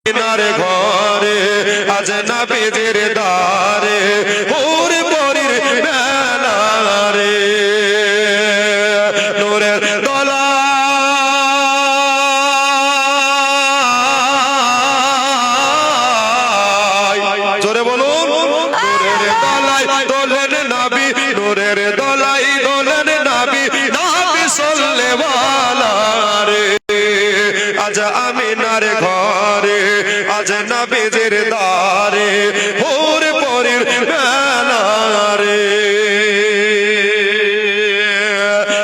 আমিনার ঘরে আজ নবীজির দারে হুর পরীর মেলা রে নূরের দোলায় জোরে বলুন নূরের দোলায় দোলেন নবী নূরের দোলায় দোলেন নবী নবী সাল্লাল্লাহু রে আজ আমিনার ঘরে আজ নবীজির দারে হুর পরীর মেলা রে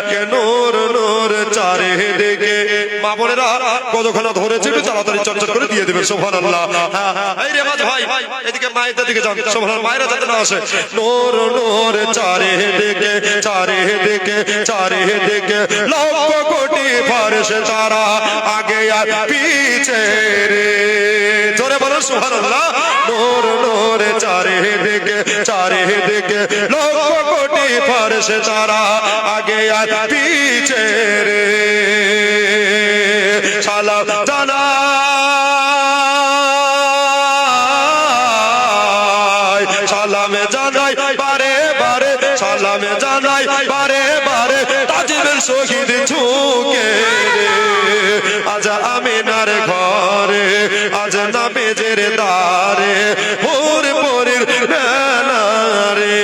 কে নূর নূর চারিদিকে মা বোনেরা কতক্ষণ ধরেছে একটু তাড়াতাড়ি চটচট করে দিয়ে দেবেন সুবহানাল্লাহ। এই রেওয়াজ ভাই এদিকে মায়েদের দিকে যান সুবহানাল্লাহ মায়েরা যাতে না আসে নূর নূর চারিদিকে চারিদিকে চারিদিকে লক্ষ কোটি ফেরেশতারা আগে আর পিছে রে জোরে বলো সুবহানাল্লাহ নূর নূর চারিদিকে চারিদিকে লক্ষ কোটি ফেরেশতারা আগে আর পিছে রে সালাম জানাই সালামে জানাই বারে বারে সালামে জানাই বারে বারে তাজিমের শহীদ ঝুঁকে আজ আমিনার ঘরে আজ নবীজির দারে হুর পরীর মেলা রে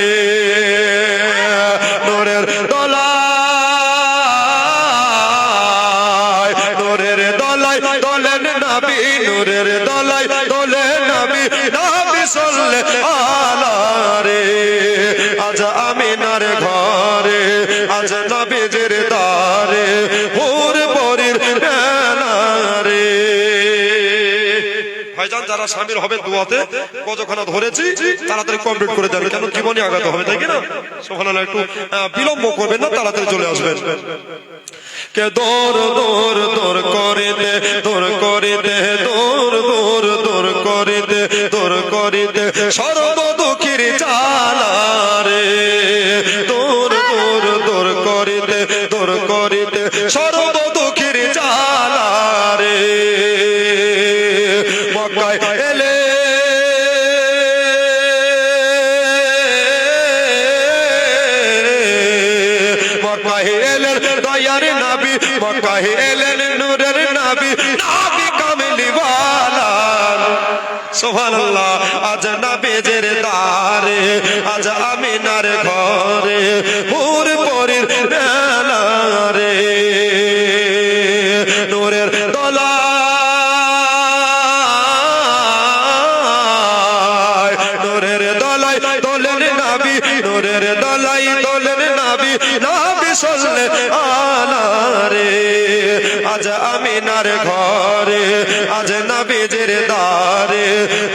নূরের দোলায় নূরের দোলায় দোলেন নবী নূরের দোলায় দোলেন নবী নবী সাল্লাল্লাহু রে আজ আমিনার ঘরে আজ নবীজির দারে হুর পরীর মেলা রে ভাইজান যারা শামিল হবে দোয়াতে কতক্ষণ ধরেছি তাড়াতাড়ি কমপ্লিট করে দেবেন কেন জীবনে আগাতে হবে তাই কি না সুবহানাল্লাহ একটু বিলম্ব করবেন না তাড়াতাড়ি চলে আসবেন কে দৌর দৌড় দৌড় করে দে দৌড় করে দে দৌড় দৌড় দৌড় করে দে দৌড় করে দে সর্ব দুঃখীর জ্বালা রে দৌড় দৌড় দৌড় করে দে দৌড় করে দে সর্ব দুঃখীর জ্বালা রে মক্কায় এলে মক্কায় এলেন দয়ার নবী মক্কায় এলেন নূরের নবী নবী কামলিওয়ালা সুবহানাল্লাহ আজ নবীজির দারে আজ আমিনার ঘরে হুর পরীর মেলা রে নূরের দোলায় নূরের দোলায় দোলেন নবী নূরের দোলায় দোলেন নবী নবী সাল্লাল্লাহু রে আজ আমিনার ঘরে আজ নবীজির দারে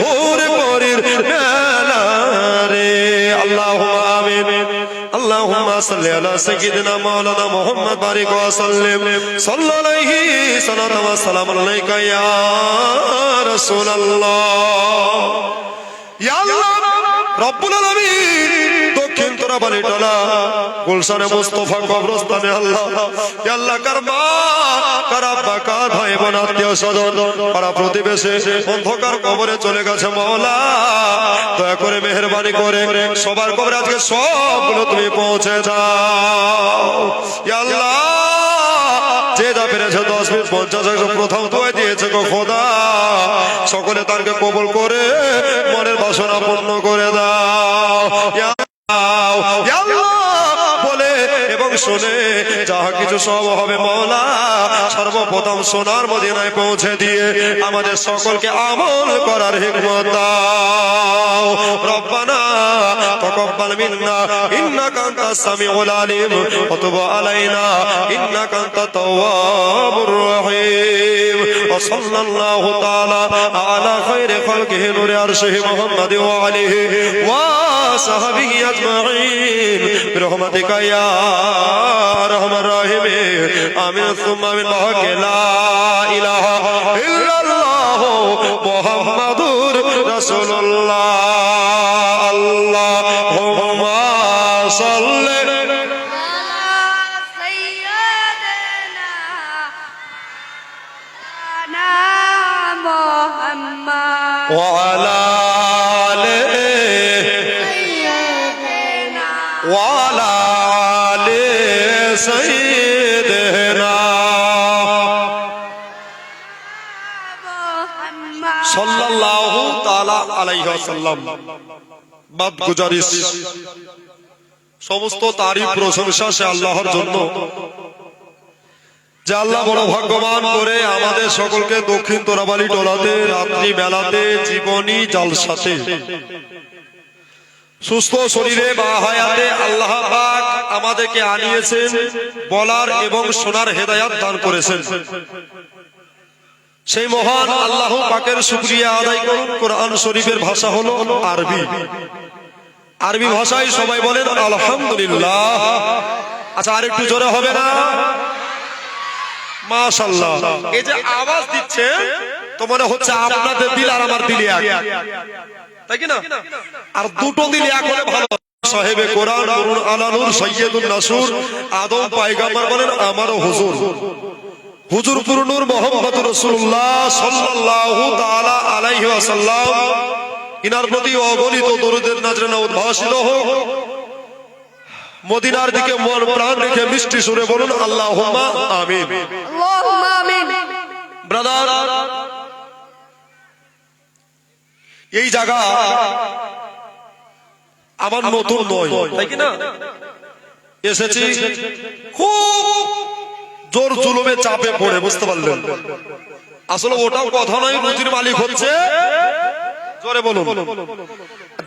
হুর পরীর মেলা রে আল্লাহুম্মা আমিন আল্লাহুম্মা সাল্লি আলা সাইয়্যিদিনা মাওলানা মুহাম্মদ বারিক ওয়া সাল্লিম সাল্লাল্লাহু আলাইহি ওয়া সাল্লাম আলাইকা ইয়া রাসূলুল্লাহ ইয়া আল্লাহ রব্বুল আলামিন দক্ষিণ তোরাবাড়ি টলা গুলশানে মুস্তাফা কবরস্থানে আল্লাহ ইয়া আল্লাহ কার মা কার আব্বা কার ভাই বোন আত্মীয় স্বজন পাড়া প্রতিবেশী অন্ধকার কবরে চলে গেছে মাওলা দয়া করে মেহেরবানি করে সবার কবরে আজকে সবগুলো তুমি পৌঁছে দাও ইয়া আল্লাহ যে যা পেরেছে 10 মিনিট 50 একশো প্রথম দোয়া দিয়েছে গো খোদা সকলে তারকে কবুল করে মনের বাসনা পূর্ণ করে দাও ইয়া আল্লাহ বলে এবং শুনে যাহা কিছু সব হবে মাওলা সর্বপ্রথম সোনার মদিনায় পৌঁছে দিয়ে আমাদের সকলকে আমল করার হিকমত দাও রব্বানা তাকাব্বাল মিন্না ইন্নাকা আনতাস সামিউল আলিম ওয়া তুব আলাইনা ইন্নাকা আনতাত তাওয়াবুর রহিম ওয়া সাল্লাল্লাহু তাআলা আলা খায়রি খালকিহি নূরি আরশিহি মুহাম্মাদ ওয়া আলিহি ওয়া সাহবিহি আজমাইন বিরহমাতিকা ইয়া আরহামার রাহিমিন আমিন সুম্মা আমিন লা ইলাহা ইল্লাল্লাহ মুহাম্মাদুর রাসূলুল্লাহ আল্লাহুম্মা সাল্লি আলা সাইয়্যিদিনা মুহাম্মাদ وعلى آل وعلى آل سيدنا সাল্লাল্লাহু তাআলা আলাইহি ওয়াসাল্লাম। বাদ গুজারিশ, সমস্ত তারিফ প্রশংসা সে আল্লাহর জন্য যে আল্লাহ বড় ভাগ্যবান করে আমাদের সকলকে দক্ষিণ তোরাবালি টোলাতে রাত্রি বেলাতে জীবনী জালসাতে সুস্থ শরীরে বা হায়াতে আল্লাহ পাক আমাদেরকে আনিয়েছেন, বলার এবং শোনার হেদায়াত দান করেছেন। সেই মহান আল্লাহ পাকের শুকরিয়া আদায় করুন। কোরআন শরীফের ভাষা হলো আরবি। আরবি ভাষায় সবাই বলেন আলহামদুলিল্লাহ। আচ্ছা, আর একটু জোরে হবে না? মাশাআল্লাহ। এই যে আওয়াজ দিচ্ছে তো মনে হচ্ছে আপনাদের দিল আর আমার দিল এক, তাই কি না? আর দুটো দিল এক হলে ভালো। সাহেবে কোরআন নুরুল আলা নূর সৈয়দুন নাসুর আদম পয়গম্বর বলেন আমারও হুজুর, হুজুর পুরনুর মোহাম্মদ রাসূলুল্লাহ সাল্লাল্লাহু তাআলা আলাইহি ওয়াসাল্লাম, ইনার প্রতি অগণিত দরুদের নজরানা উদ্ভাসিত হোক। মদিনার দিকে মন প্রাণ রেখে মিষ্টি সুরে বলুন আল্লাহুম্মা আমিন। আল্লাহুম্মা আমিন। ব্রাদার, এই জায়গা আমার নতুন নয়, তাই কি না? এসেছি খুব জোর জুলুমে চাপে পড়ে, বুঝতে পারলেন? আসলে ওটাও কথা নয়, রুজির মালিক হচ্ছে, জোরে বলুন,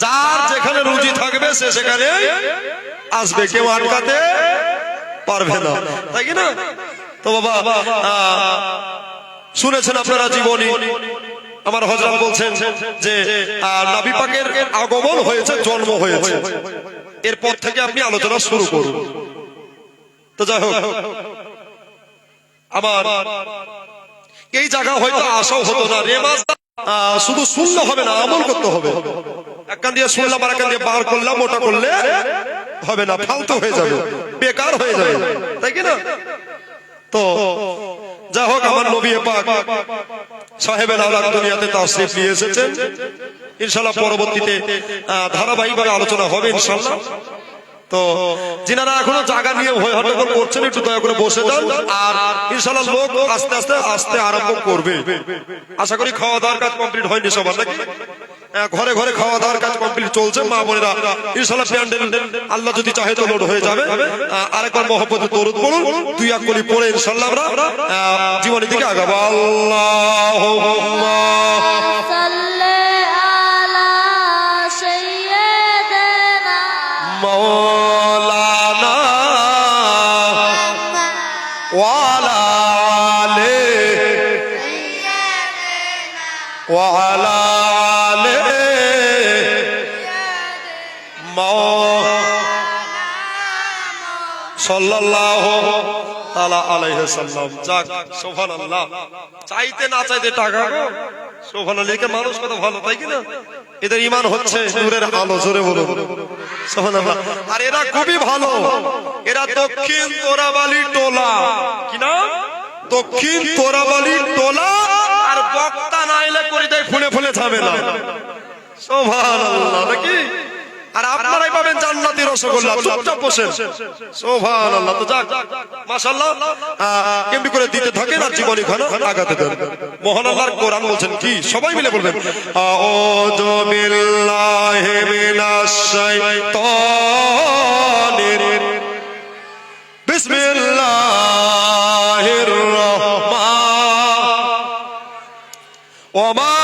যার যেখানে রুজি থাকবে সে সেখানে আসবে, কেউ আটকাতে পারবে না, তাই কি না? তো বাবা শুনেছেন আপনারা জীবনী, আমার হযরত বলছেন যে নবী পাকের আগমন হয়েছে, জন্ম হয়েছে, এরপর থেকে আপনি আলোচনা শুরু করুন। তো যাই হোক, আমার এই জায়গা হয়তো আশাও হতো না। রেমাজ শুধু শুনলে হবে না, আমল করতে হবে। এক কান দিয়ে শুনলাম আর এক কান দিয়ে বার করলাম, ওটা করলে হবে না, ফালতু হয়ে যাবে, বেকার হয়ে যাবে, তাই কি না? তো যাই হোক, আমার নবী পাক সাহেবে আওলাদ দুনিয়াতে তাশরীফ নিয়ে এসেছেন। ইনশাআল্লাহ পরবর্তীতে ধারাবাহিকভাবে আলোচনা হবে ইনশাআল্লাহ। তো যিনারা এখনো জায়গা নিয়ে হই হট্টগোল করছেন একটু দয়া করে বসে যান, আর ইনশাআল্লাহ লোক আস্তে আস্তে আসতে আরম্ভ করবে। আশা করি খাওয়া দাওয়ার কাজ কমপ্লিট হয়নি সবার, নাকি? ঘরে ঘরে খাওয়া দাওয়ার কাজ কমপ্লিট চলছে। মা বোনেরা ইনশাআল্লাহ প্যান্ডেল আল্লাহ যদি চাহে তো লোড হয়ে যাবে। আরেকবার মহব্বতে দরুদ পড়ুন, দুই এক কলি পড়ে ইনশাআল্লাহ আমরা জীবনের দিকে আগাবো। আল্লাহুম্মা সাল্লি আলা সাইয়্যিদিনা মাওলানা ওয়া আলা আলি ওয়া আলা সাল্লাল্লাহু তাআলা আলাইহি সাল্লাম। যাক, সুবহানাল্লাহ। চাইতে না চাইতে টাকা গো, সুবহানাল্লাহ। একে মানুষ কত ভালো, তাই কি না? এদের ঈমান হচ্ছে নূরের আলো, জোরে বলুন সুবহানাল্লাহ। আর এরা খুবই ভালো, এরা দক্ষিণ তোরাবালি টোলা, কি না? দক্ষিণ তোরাবালি টোলা। আর বক্তা না এলে করে দেয় ফুলে ফুলে যাবে না, সুবহানাল্লাহ, নাকি? আর আপনারাই পাবেন জান্নাতি রসগোল্লা, চুপচাপ বসেন, সুবহানাল্লাহ। তো যাক, মাশাআল্লাহ, কেমনি করে দিতে থাকেন আর জীবনী খানা আগাতে দেন। মহান আল্লাহর কোরআন বলছেন কি, সবাই মিলে বলবেন, আউযু বিল্লাহি মিনাশ শাইতানির বিসমিল্লাহির রাহমানির ওয়া মা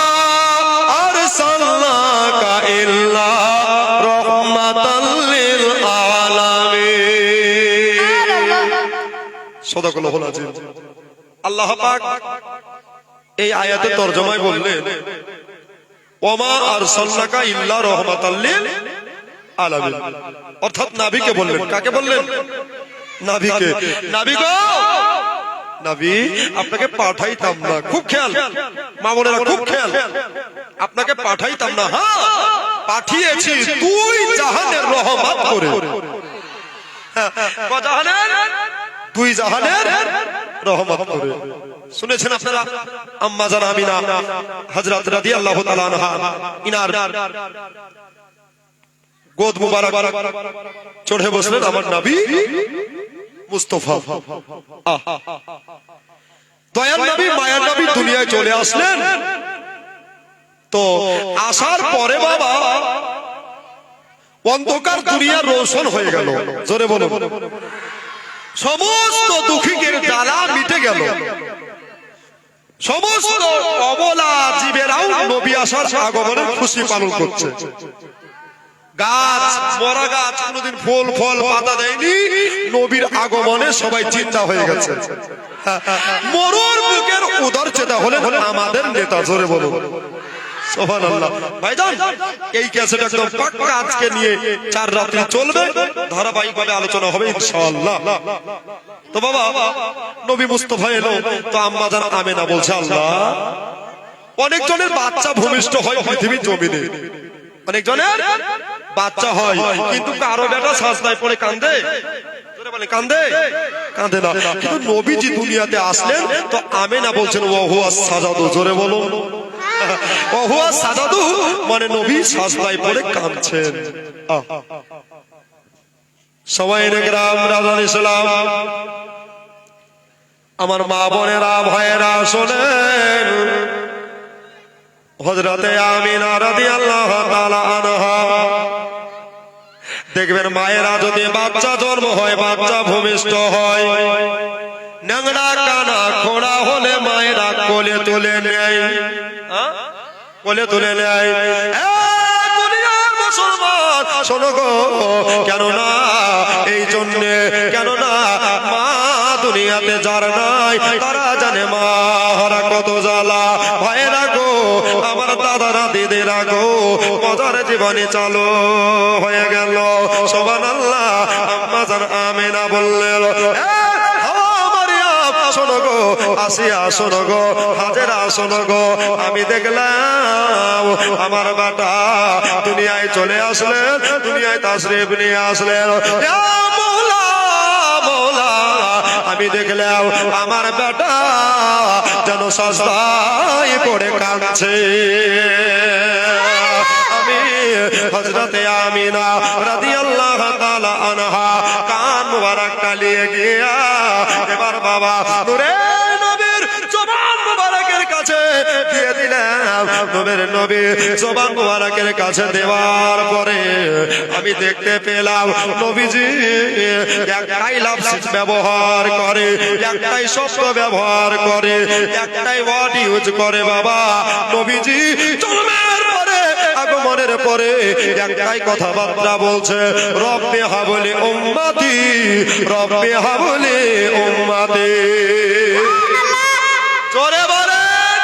আরসালনাকা ইল্লা রাহমাতাল লিল আলামিন। সাদাকাল্লাহুল আযীম। আল্লাহ পাক এই আয়াতের তরজমায় বললেন ওয়া মা আরসালনাকা ইল্লা রাহমাতাল লিল আলামিন, অর্থাৎ নবীকে বললেন। কাকে বললেন? নবীকে। নবী গো, নবী আপনাকে পাঠাইতাম না, খুব খেয়াল মা বোনেরা, খুব খেয়াল, আপনাকে পাঠাইতাম না, হ্যাঁ পাঠিয়েছি দুই জাহানের রহমত করে। দুই জাহানের রহমত করে। শুনেছেন আপনারা আম্মা জান আমিনা হযরত রাদিয়াল্লাহু তাআলা আনহা ইনার গোদ মুবারক চড়ে বসলেন আমার নবী মুস্তাফা। দয়ার নবী মায়ার নবী দুনিয়ায় চলে আসলেন। তো আসার পরে বাবা অন্ধকার দুনিয়া রোশন হয়ে গেল। জোরে বলো, সমস্ত দুঃখীদের জ্বালা মিটে গেল। সমস্ত অবলা জীবেরাও নবী আসার আগমনের খুশি পালন করছে। গাছ, মরা গাছ কোনদিন ফুল ফল পাতা দেয়নি, নবীর আগমনে সবাই চিন্তা হয়ে গেছে। মরুর বুকের উদর চেতা হলেন আমাদের নেতা। জোরে বলো সুবহানাল্লাহ। ভাইজান, এই ক্যাসেট একদম পাক্কা আজকে নিয়ে 4 রাত্রি চলবে, ধারাবাহিকভাবে আলোচনা হবে ইনশাআল্লাহ। তো বাবা নবী মুস্তাফা এলো, তো আম্মা জান আমেনা বলছে আল্লাহ অনেকজনের বাচ্চা ভূমিষ্ঠ হয় পৃথিবীর জমিনে, অনেকজনের বাচ্চা হয়, কিন্তু কারো বেটা সাজদায় পড়ে কাঁদে। কাঁদে কাঁদে না, কিন্তু নবীজি দুনিয়াতে আসলেন তো আমেনা বলছেন ওহুয়া সাজাদু। জোরে বলো ওহুয়া সাজাদু, মানে নবী সাজদায় পড়ে কাঁদছেন। সবাই গ্রাম রাজান ইসলাম, আমার মা বোনেরা ভাইয়েরা শোনেন, হযরতে আমিনা রাদিয়াল্লাহু তাআলা আনহা দেখবেন মায়েরা যদি বাচ্চা জন্ম হয়, বাচ্চা ভূমিষ্ঠ হয়, ন্যাংরা কানা খোড়া হলে মায়েরা কোলে তুলে নেয়, কোলে তুলে নেয়। মুসলমান শোনো গো, কেননা এই জন্যে, কেননা মা দুনিয়াতে যার নাই তারা জানে মারা কত জ্বালা। ভাইরা গো, আমার দাদারা দিদিরা গো, মজার জীবনে চালু হয়ে গেল। সুবহানাল্লাহ। আম্মা জান আমিনা বললেন শোনো গো, আসিয়া শোনো গো, হাজেরা শোনো গো, আমি দেখলাম আমার বেটা দুনিয়ায় চলে আসলেন, দুনিয়ায় তাশরীফ নিয়ে আসলেন। আমি দেখলাম আমার বেটা যেন সাজদায় পড়ে কাঁদছে। আমি হযরতে আমিনা রাদিয়াল্লাহু তাআলা আনহা কান মুবারক টালিয়ে গিয়া এবার বাবা নূরে নবীর জবান মুবারকের কাছে দিয়ে দিলাম। নবীর নবী জবান মুবারকের কাছে দেওয়ার পরে আমি দেখতে পেলাম নবীজি একটাই লফজ ব্যবহার করে, একটাই শব্দ ব্যবহার করে, একটাই ওয়ার্ড ইউজ করে। বাবা নবীজি জন্মের পরে, আগমনের পরে একটাই কথাবার্তা বলছে, রব্বি হাবলি উম্মতি, রব্বি হাবলি উম্মতি। জোরে বলেন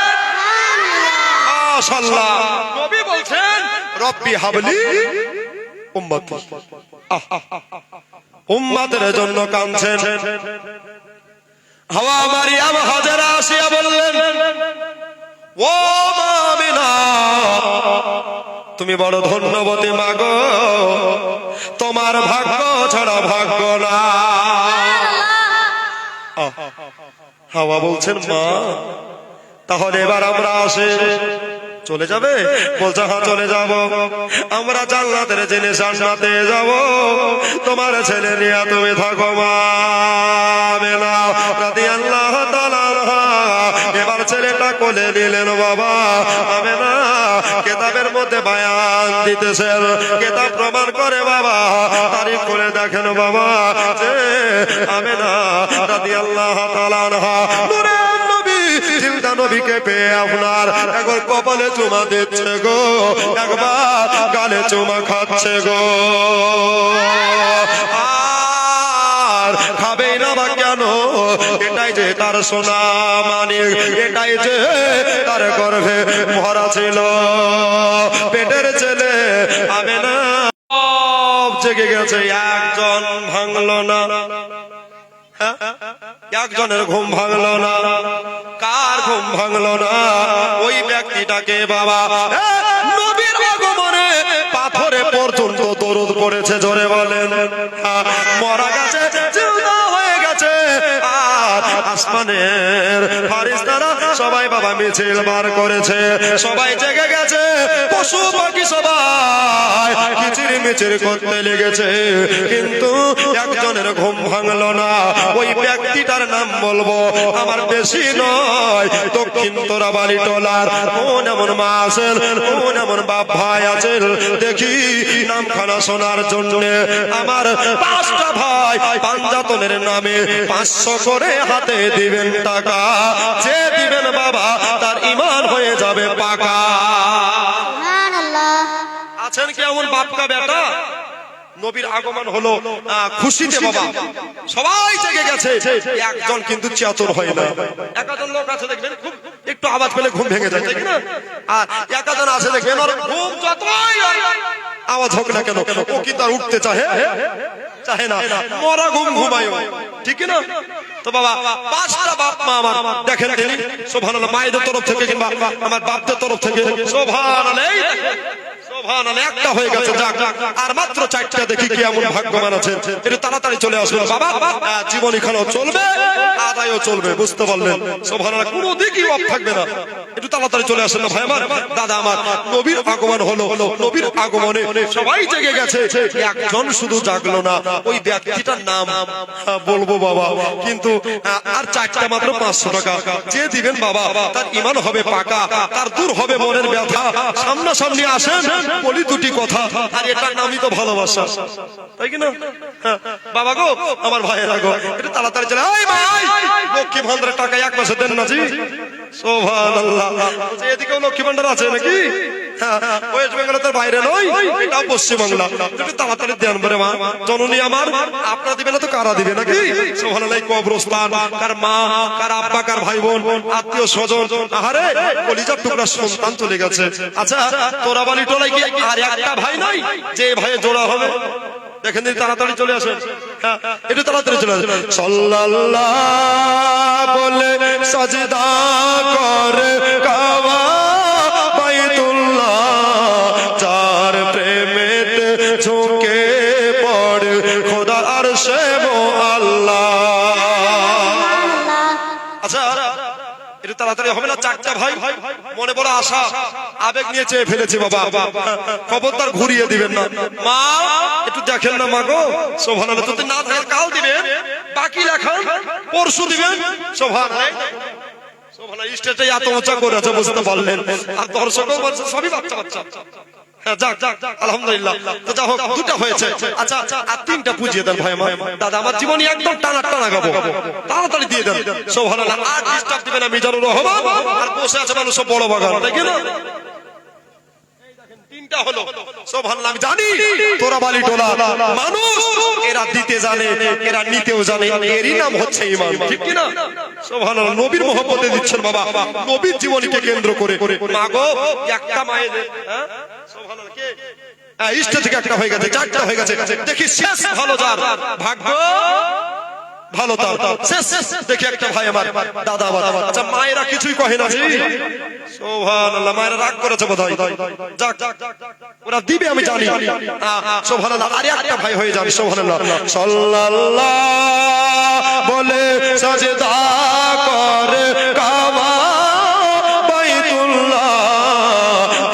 মাশাআল্লাহ। নবী বলছেন রব্বি হাবলি উম্মতি, উম্মতের জন্য কাঁদছেন। হাওয়া মারিয়াম হাজেরা আসিয়া বললেন ও মা আমিনা, তুমি বড় ধন্যবতী মা গো, তোমার ভাগ্য ছাড়া ভাগ্য না। হাওয়া বলছেন মা, তাহলে এবার আমরা আসে চলে যাবে? বলছে হ্যাঁ চলে যাব, আমরা জান্নাতের জেনে জান্নাতে যাব, তোমার ছেলে নিয়ে তুমি থাকো মা আমিনা রাদিয়াল্লাহু তাআলা আনহা। এবার ছেলেটা কোলে নিলেন বাবা আমিনা। কিতাবের মধ্যে বয়ান দিতেছেন, কিতাব প্রমাণ করে বাবা, তারিখ করে দেখেন বাবা যে আমিনা রাদিয়াল্লাহু তাআলা আনহা নূরের নবী জিন্দা নবীকে পেয়ে আপনার একবার কপালে চুমা দিচ্ছে গো, একবার গালে চুমা খাচ্ছে গো। আর খাবেই না বা কেন? এটাই যে তার সোনা মানিক, এটাই যে তার গর্ভে ভরা ছিল পেটের ছেলে আমিনা। জেগে গেছে, একজন ভাঙলো না, একজনের ঘুম ভাঙলো না। কার ঘুম ভাঙলো না? ওই ব্যক্তিটাকে বাবা নবীর আগমনে পাথরে পর্যন্ত দরুদ পড়েছে। জোরে বলেন মরা গেছে, জিন্দা হয়ে গেছে। আর আসমানের ফারিস্তারা সবাই বাবা মিছিল বার করেছে, সবাই জেগে গেছে, পশু পাখি সবাই কিচির মিচির করতে লেগেছে, কিন্তু একজনের ঘুম ভাঙলো না। ওই ব্যক্তিটার নাম বলবো, আমার বেশি নয়, দক্ষিণ তোরাবাড়ি টলার কোন এমন মা আছেন, কোন এমন বাপ ভাই আছেন, দেখি নামখানা শোনার জন্য আমার 5টা ভাই পাঞ্জাতনের নামে 500 করে হাতে দিবেন টাকা। যে দিবেন বাবা তার ঈমান হয়ে যাবে পাকা। সুবহানাল্লাহ। আছেন কি এমন বাপকা বেটা? নবীর আগমন হলো খুশিতে বাবা সবাই জেগে গেছে, একজন কিন্তু চেতন হয় না। একজন লোক আছে দেখবেন খুব একটু আওয়াজ পেলে ঘুম ভেঙে যায়, ঠিক না? আর একজন আছে দেখবেন ওর ঘুম যতই আওয়াজ হোক না কেন ও কি তার উঠতে চাহে না, মরা ঘুম ঘুমায়, ঠিক না? তো বাবা 5টা বাপ মা আমার দেখেন তিনি সুবহানাল্লাহ, মায়েদের তরফ থেকে কিংবা আমার বাপদের তরফ থেকে সুবহানাল্লাহ, সুবহানাল্লাহ, একটা হয়ে গেছে। যাক, আর মাত্র 4টা, দেখি কি এমন ভাগ্যবান আছেন, একটু তাড়াতাড়ি চলে আসবেন বাবা। জীবন এখানেও চলবে, আদায়ও চলবে, বুঝতে পারলেন? সুবহানাল্লাহ, কোনো দিকই অফ থাকবে না। একটু তাড়াতাড়ি চলে আসেন না ভাই আমার, দাদা আমার। নবীর আগমন হলো, নবীর আগমনে সবাই জেগে গেছে, একজন শুধু জাগলো না। ওই ব্যক্তিটার নাম বলবো বাবা, কিন্তু আর 4টা মাত্র 500 টাকা। যে দিবেন বাবা তার ঈমান হবে পাকা, তার দূর হবে মনের ব্যথা। সামনাসামনি আসেন, বলি দুটি কথা, আর এটার নামই তো ভালোবাসা, তাই কি না? বাবা গো, আমার ভাইয়েরা গো, একটু তাড়াতাড়ি চলে। এই ভাই, লক্ষ্মী ভান্ডারের টাকা 1 মাসে দেন না জি? সুবহানাল্লাহ। এদিকেও লক্ষ্মী ভান্ডার আছে নাকি? ওয়েস্ট বেঙ্গলে তার বাইরে নয়, এটা পশ্চিম বাংলা। একটু তাড়াতাড়ি দেন বলে মা, জননী আমার। আপনারা দিবেন না তো কারা দিবে নাকি? সুবহানাল্লাহ। কবরস্থান, কার মা, কার আব্বা, কার ভাই বোন, আত্মীয় স্বজন, আহারে কলিজার টুকরা সন্তান চলে গেছে। আচ্ছা, তোরাবাড়ি টোলায় কি আর একটা ভাই নাই যে ভাইয়ে জোড়া হবে? দেখেন তাড়াতাড়ি চলে আসেন, একটু তাড়াতাড়ি চলে আসেন। সাল্লাল্লাহ বলে সাজদা করে কাবা বাইতুল্লাহ, যার প্রেমেতে ঝুঁকে পড়ে খোদার আরশে আল্লাহ। আচ্ছা, একটু তাড়াতাড়ি হবে না? 4টা ভাই, মনে বড় আশা, আবেগ নিয়ে চেয়ে ফেলেছি বাবা, খবরদার ঘুরিয়ে দিবেন না। মা একটু দেখেন না মা গো, সুবহানাল্লাহ। যদি না থাকে কাল দিবেন, বাকি লেখা পরশু দিবেন। সুবহানাল্লাহ, সুবহানাল্লাহ। স্টেজে এত উঁচা করেছে, বুঝতে পারলেন? আর দর্শকও বলছে সবই বাচ্চা বাচ্চা। যাক আলহামদুলিল্লাহ। তো যা হোক, 2টা হয়েছে। আচ্ছা, আর 3টা বুঝিয়ে দেন ভাই আমার, দাদা আমার জীবনী একদম টানা টানা গাবো, তাড়াতাড়ি দিয়ে দেন। সুবহানাল্লাহ। আর ডিস্টার্ব দিবেন না, মিজানুর রহমান। আর বসে আছে মানুষ সব বড় বাগান, তাই কি না? 3টা হলো। সুবহানাল্লাহ। আমি জানি তোরাবাড়ি টোলা মানুষ, এরা দিতে জানে, এরা নিতেও জানে, এরই নাম হচ্ছে ঈমান, ঠিক কি না? সুবহানাল্লাহ। নবীর মহব্বতে দিচ্ছেন বাবা, নবীর জীবনীকে কেন্দ্র করে। মা গো, একটা মায়ের, হ্যাঁ সুবহানাল্লাহ, কে ইষ্ট থেকে একটা হয়ে গেছে, 4টা হয়ে গেছে। দেখি শেষ ভালো যার ভাগ্য ভালো, তার শেষ। দেখি একটা ভাই আমার, দাদা আমার। আচ্ছা, মায়েরা কিছুই কহে না জি? সুবহানাল্লাহ। মায়েরা রাগ করেছে বোধহয়। যাক, ওরা দিবে আমি জানি। সুবহানাল্লাহ। আর একটা ভাই হয়ে যাবে। সুবহানাল্লাহ। সাল্লাল্লাহ বলে সাজদা করে কাবা বাইতুল্লাহ,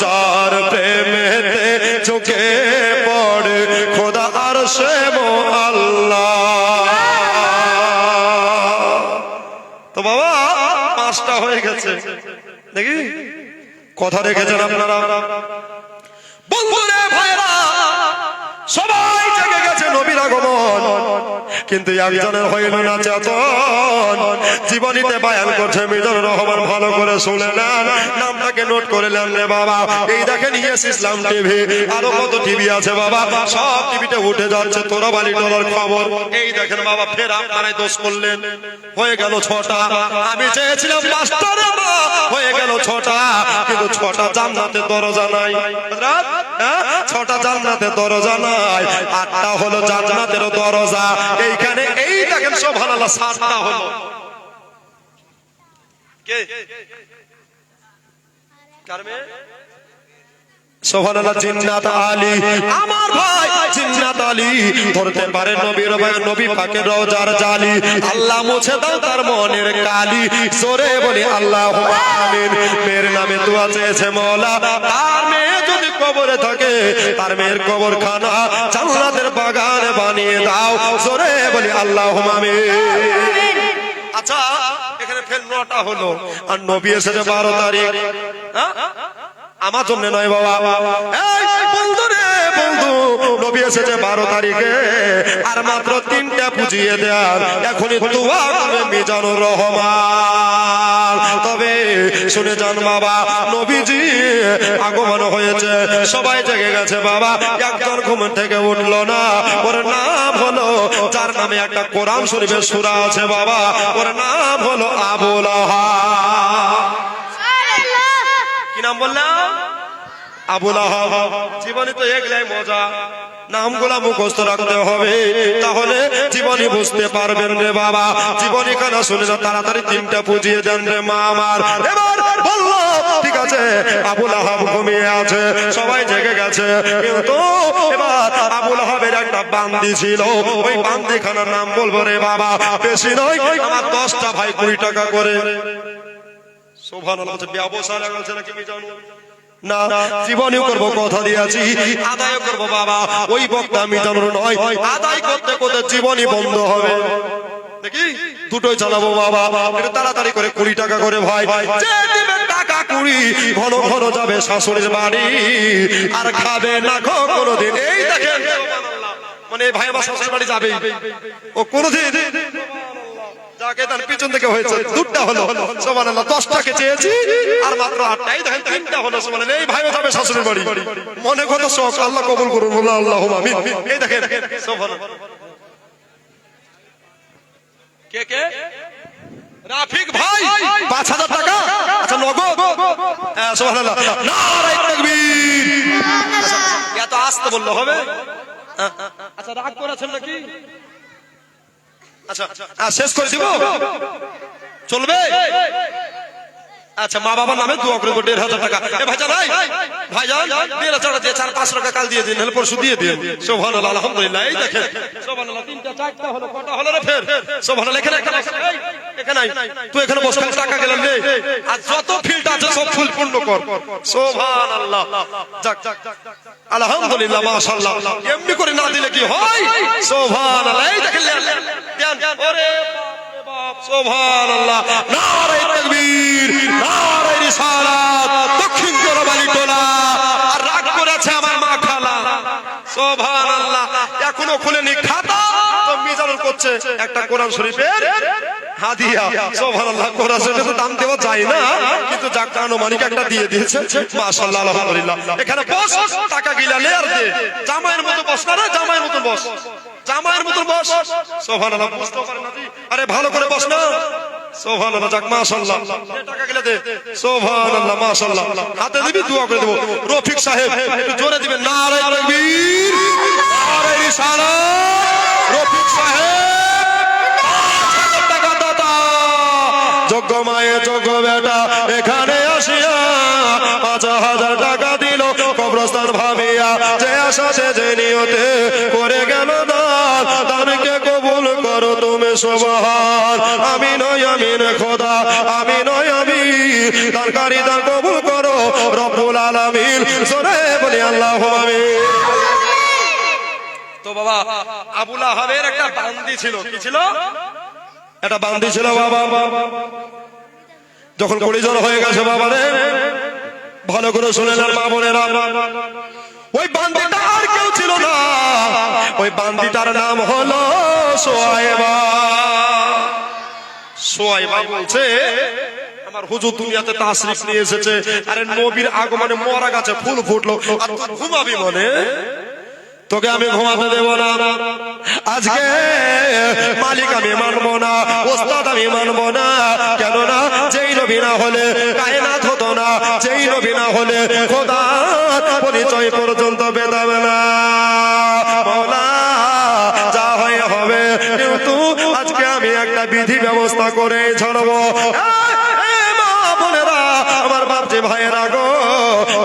যার প্রেমেতে ঝুঁকে পড়ে খোদা আরশে আল্লাহ। তো বাবা 5টা হয়ে গেছে, দেখি কথা রেখেছেন আপনারা। বন্ধুরে ভাইরা সবাই জেগে গেছে, নবীর আগমন, কিন্তু একজনের হইল না চেতন। জীবনীতে বয়ান করছে মিজানুর রহমান, ভালো করে শুনে নেন, নামটাকে নোট করে নেন রে বাবা। এই দেখেন ইয়েস ইসলাম টিভি, আরো কত টিভি আছে বাবা, সব টিভিতে উঠে যাচ্ছে তোরাবাড়ি টোলার খবর। এই দেখেন বাবা, ফের আপনারাই দোষ করলেন, হয়ে গেল 6টা। আমি চেয়েছিলাম 5টা, হয়ে গেল 6টা, কিন্তু 6টা জান্নাতের দরজা নাই। 6টা জান্নাতের দরজা নাই, 8টা হলো জান্নাতের দরজা। এইখানে এই দেখেন সুবহানাল্লাহ, 7টা হলো। কে কার মেয়ে? সুবহানাল্লাহ। জিন্নাত আলী, আমার ভাই জিন্নাত আলী ধরতে পারে নবীর ভাই, নবী পাকের রওজার জালি। আল্লাহ মুছে দাও তার মনের কালি, জোরে বলি আল্লাহুম্মা আমিন। মেয়ের নামে দোয়া চেয়েছে মওলা, তার মেয়ে যদি কবরে থাকে তার মেয়ের কবরখানা জান্নাতের বাগান বানিয়ে দাও, জোরে বলি আল্লাহুম্মা আমিন। আচ্ছা, এখানে ফের 9টা হলো আর নবী এসেছে 12 তারিখ। হ্যাঁ, আমার জন্য নয় বাবা, এই বন্ধু রে বন্ধু, নবী এসেছে 12 তারিখে আর মাত্র 3টা পুজিয়ে দেন। এখনই দোয়া করে মিজানুর রহমান। তবে শুনে যান বাবা, নবীজি আগমন হয়েছে, সবাই জেগে গেছে বাবা। একজন ঘুম থেকে উঠলো না, ওর নাম হলো, যার নামে একটা কোরআন শরীফের সূরা আছে বাবা, ওর নাম হলো আবু লাহাব। কি নাম বললাম? আবু লাহাব। জীবনে তো এগুলাই মজা, নামগুলা মুখস্থ রাখতে হবে, তাহলে জীবনী বুঝতে পারবেন রে বাবা। জীবনী কানা শুনে না, তাড়াতাড়ি 3টা পুজিয়ে দেন রে মা আমার। এবার বললো ঠিক আছে, আবু লাহাব ঘুমিয়ে আছে, সবাই জেগে গেছে, কিন্তু এবার আবু লাহাবের একটা বান্দি ছিল, ওই বান্দিখানার নাম বলবো রে বাবা, বেশি নয়, আমার 10টা ভাই 20 টাকা করে। সুবহানাল্লাহ। ব্যবসা লাগাচ্ছে নাকি আমি জানো না, জীবনেও করবো, কথা দিয়েছি, আদায় করবো বাবা। ওই বক্তা আমি জানার নয়, আদায় করতে করতে জীবনই বন্ধ হবে নাকি, দুটোই চালাবো বাবা। এটা তাড়াতাড়ি করে 20 টাকা করে ভাই, যে দিবে টাকা 20 ঘন ঘন যাবে শাশুড়ির বাড়ি, আর খাবে না কোনোদিন। এই দেখেন, মানে ভাই আমার শাশুড়ির বাড়ি যাবে, ও কোনোদিন যাকে তার পিছন থেকে হয়েছে 2টা হলো, সুবহানাল্লাহ। 10টাকে চেয়েছি আর মাত্র 8টাই, দেখেন 3টা হলো, সুবহানাল্লাহ। এই ভাইও যাবে শাশুড়ির বাড়ি, মনে কত শখ, আল্লাহ কবুল করুন, বলো আল্লাহুম্মা আমিন। এই দেখেন, সুবহানাল্লাহ। কে কে? রাফিক ভাই 5000 টাকা, আচ্ছা নগদ, হ্যাঁ সুবহানাল্লাহ। নারায়ে তাকবীর। আচ্ছা, এত আস্তে বললে হবে? আচ্ছা, রাগ করেছেন নাকি? আচ্ছা, শেষ করে দিব, চলবে? আচ্ছা, মা বাবার নামে দোয়া করে 1500 টাকা। এ ভাইজান, ভাইজান 1500 দিয়ে 4-5 টাকা কাল দিয়ে দিন, পরশু দিয়ে দিন। সুবহানাল্লাহ, আলহামদুলিল্লাহ। এই দেখেন, সুবহানাল্লাহ, 3টা 4টা হলো, কটা হলো রে ফের? সুবহানাল্লাহ। এখানে একটা বস, এই এখানে তুই এখানে বস, খালি টাকা গেলাম রে, আর যত ফিল্ড আছে সব ফুল পূর্ণ কর। সুবহানাল্লাহ, যাক আলহামদুলিল্লাহ, মাশাআল্লাহ। এমনি করে না দিলে কি হয়? সুবহানাল্লাহ। এই দেখেন, ওরে সুবহানাল্লাহ। নারায়ে তাকবীর, নারায়ে রিসালাত। দক্ষিণ জোরাবালি টোলা আর রাগ করেছে আমার মা খালা। সুবহানাল্লাহ। এখনো খুলেনি খাতা, তো মিজানুর করছে একটা কোরআন শরীফের হাদিয়া। সুবহানাল্লাহ। কোরআন শরীফের দাম দেওয়া যায় না, কিন্তু যাক আনুমানিক একটা দিয়ে দিয়েছে, মাশাআল্লাহ, আলহামদুলিল্লাহ। এখানে বস, টাকা গিলা নে আর দে। জামাইয়ের মতো বস না রে, জামাইয়ের মতো বস, জামাইয়ের মতো বস। সুবহানাল্লাহ। বুঝতে পারেন না, আরে ভালো করে বস না। সুবহানাল্লাহ, যাক মাশাআল্লাহ। টাকা গিলা দে। সুবহানাল্লাহ, মাশাআল্লাহ। হাতে দিবি, দোয়া করে দেব। রফিক সাহেব একটু জোরে দিবেন, নারায়ে তাকবীর, নারায়ে রিসালাত। রফিক সাহেব যোগ্য মায়ে যোগ্য বেটা এখানে আসিয়া 5000 টাকা দিল, কবরস্থান ভাবিয়া যে আশাতে যে নিয়তে করে গেল দান, দানকে কবুল করো তুমি সুবহান। আমিন আমিন খোদা, আমিন আমিন। দানকারী দান কবুল করো রব্বুল আলামিন, জোরে বলি আল্লাহুম্মা আমিন। তো বাবা, আবু লাহাবের একটা বান্দি ছিল। কি ছিল? একটা বান্দি ছিল বাবা। যখন পরিজন হয়ে গেছে বাবা রে, ভালো করে শুনে নেন মা বোনেরা, ওই বান্দিটা আর কেউ ছিল না, ওই বান্দিটার নাম হলো সোয়াইবা। সোয়াইবা বলছে, আমার হুজুর দুনিয়াতে তাশরিফ নিয়ে এসেছে, আরে নবীর আগমনে মরা গাছে ফুল ফুটলো, আর তুই ঘুমাবি মনে? তোকে আমি ঘুমাতে দেব না। আজকে মালিক আমি মানবো না, ওস্তাদ আমি মানবো না। কেননা যেই নবী না হলে কায়নাত হতো না, যেই নবী না হলে খোদার পরিচয় পর্যন্ত পেতাম না। মওলা, যা হয় হবে, কিন্তু আজকে আমি একটা বিধি ব্যবস্থা করে ছাড়বো। আমার বাপজি ভাইয়েরা গো,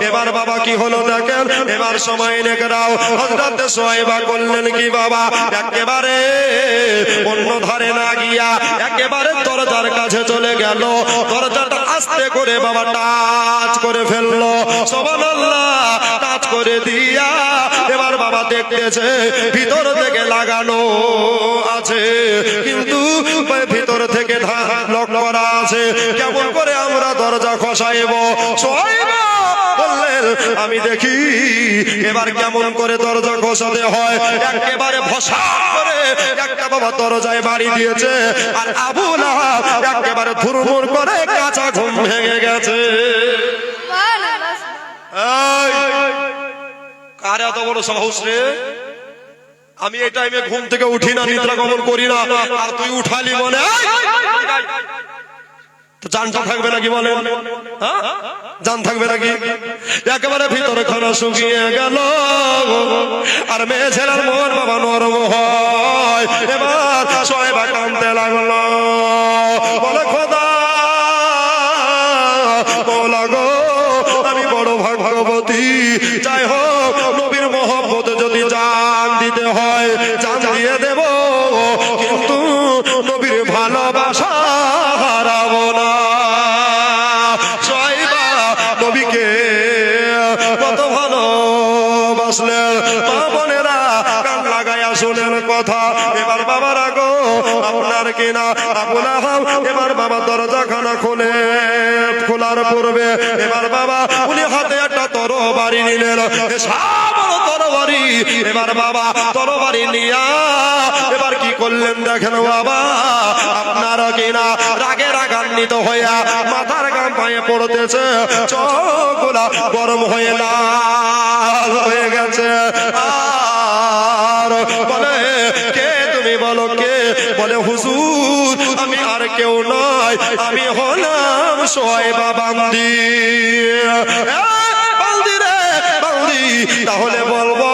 এবার বাবা কি হলো দেখেন এবার সময় রেখে দাও হযরত সোহাইবা করলেন কি বাবা একেবারে অন্য ধারে না গিয়া একেবারে দরজার কাছে চলে গেল দরজাটা আস্তে করে বাবা টাচ করে ফেললো সুবহানাল্লাহ টাচ করে দিয়া এবার বাবা দেখতেছে ভিতর থেকে লাগানো আছে কিন্তু ভিতর থেকে লক করা আছে কেমন করে আমরা দরজা খসাইব সোহাইবা বললেন আমি দেখি এবার কেমন করে দরজা খসাতে হয় একেবারে ভসা করে একটা বাবা দরজায় বাড়ি দিয়েছে আর আবু লাহাব একেবারে ধুরমুর করে কাঁচা ঘুম ভেঙে গেছে কার এত বড় সাহস রে আমি এই টাইমে ঘুম থেকে উঠি না নিদ্রা গমন করি না আর তুই উঠালি মনে তো জানটা থাকবে নাকি বলেন জান থাকবে নাকি একেবারে ভিতরে খানা শুকিয়ে গেল আর মেয়ে ছেলের মন বাবা নরম হয় এবার সোহাইবা কাঁদতে লাগলো বলে খোদা বলা গো আমি বড় ভাগ্যবতী যাই হোক নবীর মহব্বত যদি জান দিতে হয় জান দিয়ে দেব কিন্তু নবীর ভালোবাসা হারাবো না সোহাইবা নবীকে কত ভালোবাসলেন মা বোনেরা কান লাগাইয়া শুনেন কথা এবার বাবারা গো আপনার কিনা আবু লাহাব এবার বাবা দরজাখানা খোলার পূর্বে এবার বাবা উনি হাতে একটা তরবারি নিলেন সাবল তরবারি এবার বাবা তরবারি নিয়া এবার কি করলেন দেখেন বাবা আপনারা কিনা রাগে রাগান্বিত হইয়া মাথার গাম পায়ে পড়তেছে চোখগুলা গরম হয়ে লাল হয়ে গেছে আর বলে কে তুমি বলো কে বলে হুজুর আমি আর কেউ নয় আমি হলাম সোহাইবা বান্দি বান্দি রে বান্দি তাহলে বলবো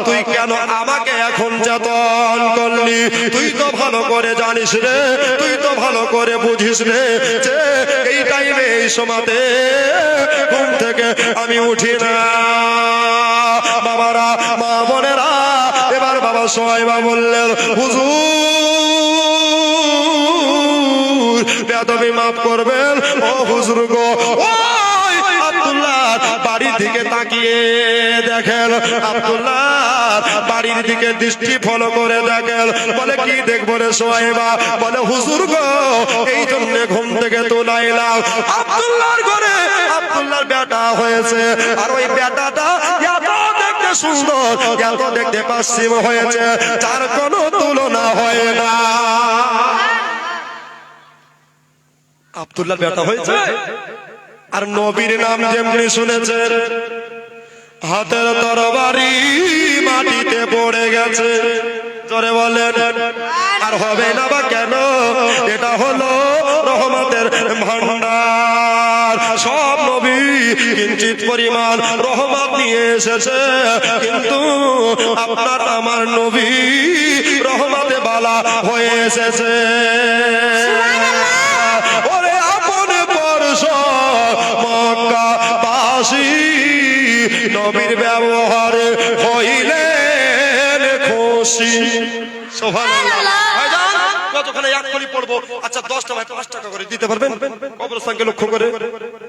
তুই কেন আমাকে এখন যাতন করলি তুই তো ভালো করে জানিস রে তুই তো ভালো করে বুঝিস রে যে এই টাইমে এই সময়তে ঘুম থেকে আমি উঠি না বাবারা মা বোনেরা এবার বাবা সোহাইবা বললেন হুজুর বেয়াদবি মাফ করবেন ও হুজুর গো আব্দুল্লাহ বাড়ির দিকে তাকিয়ে দেখেন আব্দুল্লাহ বাড়ির দিকে দৃষ্টি ফলো করে দেখেন বলে কি দেখবো রে সোহাইবা বলে হুজুর গো এই জন্য ঘুম থেকে তোলাইলাম আব্দুল্লাহর ঘরে আব্দুল্লাহর বেটা হয়েছে আর ওই বেটাটা এত দেখতে সুন্দর এত দেখতে পাচ্ছিম হয়েছে যার কোনো তুলনা হয় না আব্দুল্লাহর বেটা হয়েছে আর নবীর নাম যেমনি শুনেছেন হাতের তরবারি মাটিতে পড়ে গেছে জোরে বলেন আর হবে না বা কেন এটা হলো রহমতের ভান্ডার সব নবী কিঞ্চিত পরিমাণ রহমত নিয়ে এসেছে কিন্তু আপনার আমার নবী রহমতে বালা হয়ে এসেছে ওরে আপন পরশ মক্কা বাসী নবীর ব্যবহারে হইলেন খুশি সুবহানাল্লাহ ভাইজান কতখানে এক কলি পড়বো আচ্ছা 10 টাকা 5 টাকা করে দিতে পারবেন কবরস্থানকে লক্ষ্য করে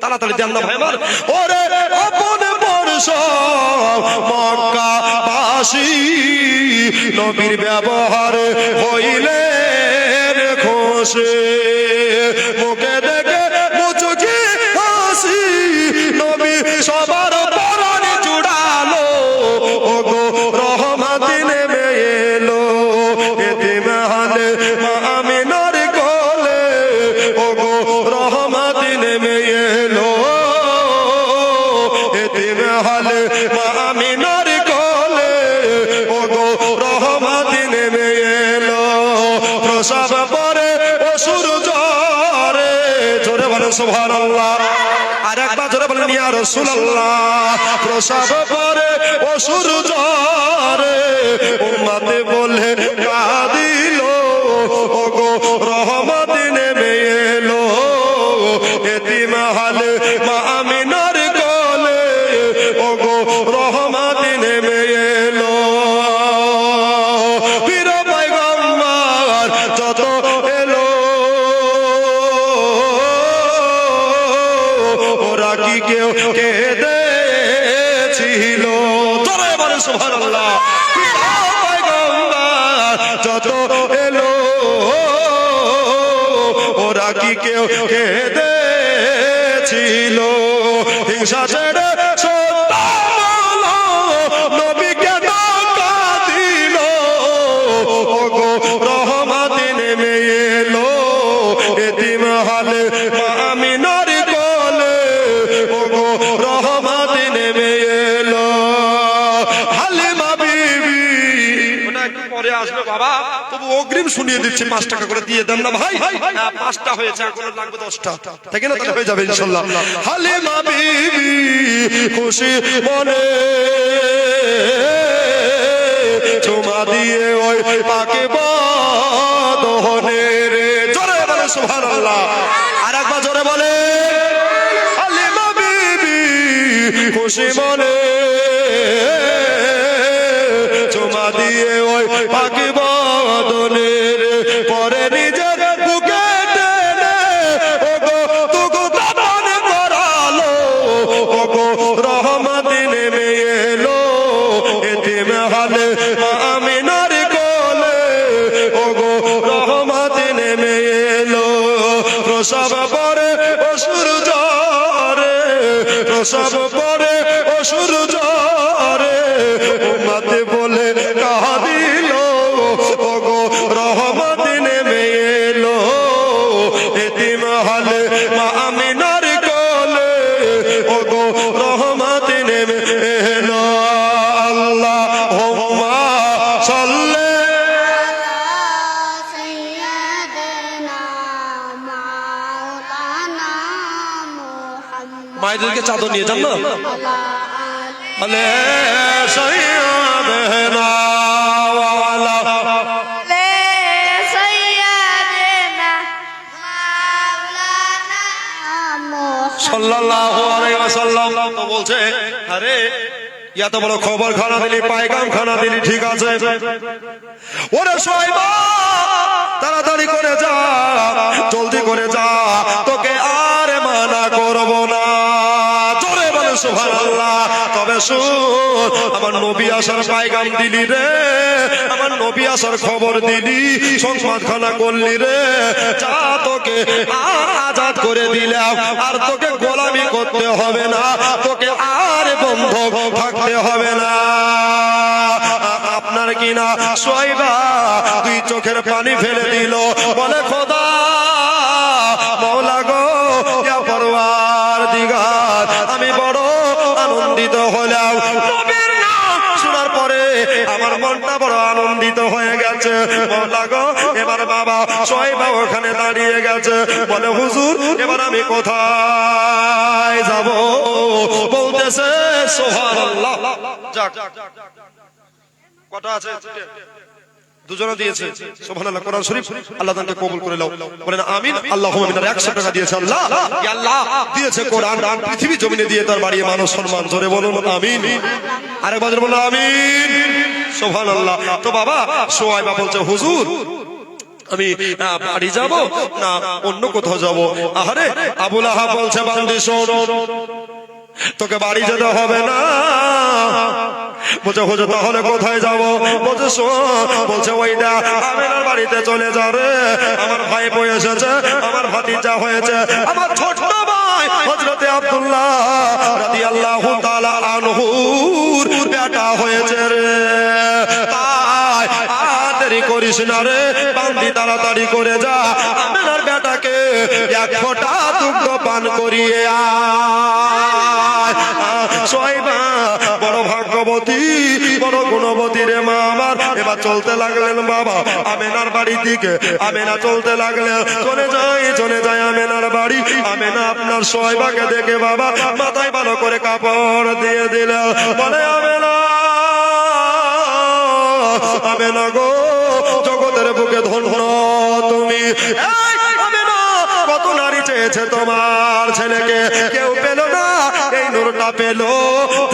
তাড়াতাড়ি দেন না ভাই আমার ওরে আপন পরশ মক্কা বাসী নবীর ব্যবহারে হইলেন খুশি মুখে দেখে মুচকি হাসি নবী সবার পরনে জুড়ালো ওগো রহমত নেমে এলো এতিম হালে মা আমিনার কোলে ওগো রহমত নেমে এলো এতিম হালে মা আমিনার কোলে ওগো রহমত নেমে এলো প্রসব পরে অসুর জ্বরে জোরে বলে সুবহানাল্লাহ আর একবার জোরে বলেন ইয়া রাসূলুল্লাহ প্রসব পরে অসুর জ্বরে উম্মতে বলে কাঁদিল ওগো রহমত নেমে এলো এতিম হালে মা আমিনার কোলে রহমত নেমে এলো পীর পয়গম্বর যত এলো ওরা কি কেউ কেঁদেছিল জোরে বলেন সুবহানাল্লাহ পীর পয়গম্বর যত এলো ওরা কি কেউ কেঁদেছিল হিংসা ছেড়ে সত্য বলো নবীকে ধোঁকা দিল ওগো রহমত নেমে এলো এতিম হালে মা আমিনার কোলে ওগো রহমত নেমে এলো হালিমা বিবি ওটা একটু পরে আসবে বাবা তবু অগ্রিম শুনিয়ে দিচ্ছি 5 টাকা করে দিয়ে দেন না ভাই 5টা হয়েছে এখন লাগবে 10টা তাই না তাহলে হয়ে যাবে ইনশাআল্লাহ হালিমা বিবি খুশি মনে চুমা দিয়ে ওই পাকে বদনে রে জোরে বলে সুবহানাল্লাহ আরেকবার জোরে বলে হালিমা বিবি খুশি মনে চুমা দিয়ে ওই পাকে বদনের পরে নিজের বুকে টেনে ওগো তুগো দাপন করালো ওগো রহমত নেমে এলো এতিম হালে মা আমিনার কোলে ওগো রহমত নেমে এলো প্রসব পরে অসুর জ্বরে প্রসব পরে অসুর জ্বরে উম্মতে বলে কাঁদিল ওগো রহমত নেমে এলো এতিম হালে মা আমিনার কোলে ওগো রহমত নেমে এলো আল্লাহুম্মা সাল্লি মায়েদেরকে চাদর নিয়ে যান না আলে সাইয়্যিদানা ওয়ালা সাল্লাল্লাহু আলাইহি ওয়াসাল্লাম তো বলছে আরে এত বড় খবর খানা দিলি পায়গাম খানা দিলি ঠিক আছে ওরে সোহাইবা তাড়াতাড়ি করে যা জলদি করে যা তোকে আর মানা করব না জোরে বলে সুবহানাল্লাহ তবে শুন আমার নবী আসার পায়গাম দিলি রে আমার নবী আসার খবর দিলি সংবাদ খানা করলি রে যা তোকে আজাদ করে দিলাম আর তোকে গোলামি করতে হবে না তোকে আর বন্ধক থাকতে হবে না আপনার কিনা সোহাইবা দুই চোখের পানি ফেলে দিল বলে খোদা মওলা গো ইয়া পরওয়ারদিগার আমি বড় আনন্দিত হলাম নবীর নাম শোনার পরে আমার মনটা বড় আনন্দিত হয়ে গেছে মওলা গো এবার বাবা সোহাইবা ওখানে দাঁড়িয়ে গেছে বলে হুজুর এবার আমি কোথায় যাব বলতেছে সুবহানাল্লাহ যাক কটা আছে দুজনে দিয়েছে সুবহানাল্লাহ কোরআন শরীফ আল্লাহ তাআলা কবুল করে নাও বলেন আমিন আল্লাহুম্মা আমিন 100 টাকা দিয়েছে আল্লাহ ইয়া আল্লাহ দিয়েছে কোরআন পৃথিবী জমিনে দিয়ে তার বাড়িয়ে মানুষ সম্মান জোরে বলুন আমিন আরেকবার জোরে বলুন আমিন সুবহানাল্লাহ তো বাবা সোহাইবা বলছে হুজুর আমি বাড়ি যাব না অন্য কোথাও যাব আরে আবু লাহাব বলছে বান্দি শোন তোকে বাড়ি যেতে হবে না বলছে হুজুর তাহলে কোথায় যাব বলছে বলছে ওইটা আমিনার বাড়িতে চলে যা রে আমার ভাই বই এসেছে আমার ভাতিজা হয়েছে আমার ছোট ভাই হযরতে আব্দুল্লাহ রাদিয়াল্লাহু তাআলা আনহুর বেটা হয়েছে রে তাই দেরি করিস না রে বান্দি তাড়াতাড়ি করে যা আমিনার বেটাকে এক ফোঁটা দুগ্ধ পান করিয়ে আয় সোহাইবা বড় ভাগ্যবতী বড় গুণবতী রে মা আমার এবার চলতে লাগলেন বাবা আমিনার বাড়ি দিকে আমিনা চলতে লাগলেন চলে যায় আমিনার বাড়ি আমিনা আপনার সোহাইবাকে দেখে বাবা মাথায় ভালো করে কাপড় দিয়ে দিলেন বলে আমিনা গো জগতের বুকে ধন্য তুমি কত নারী চেয়ে পেয়েছে তোমার ছেলেকে, কেউ পেল না, এই নূরটা পেল,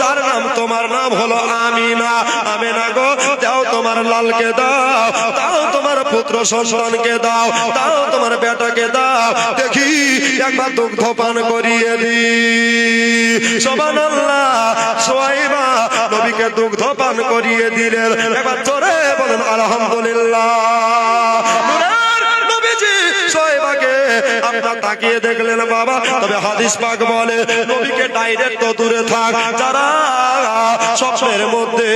তার নাম, তোমার নাম হলো আমিনা। আমিনা গো, দাও তোমার লালকে দাও, দাও তোমার পুত্র সন্তানকে দাও, দাও তোমার বেটাকে দাও, দেখি একবার দুগ্ধ পান করিয়ে দি। সুবহানাল্লাহ। সোয়াইবা নবীকে দুগ্ধ পান করিয়ে দিলেন। একবার জোরে বলেন আলহামদুলিল্লাহ। নূরের নবীজি সোয়াইবাকে আপনারা তাকিয়ে দেখলেন বাবা। তবে হাদিস পাক বলে নবীকে ডাইরেক্ট তো দূরে থাক, যারা স্বপ্নের মধ্যে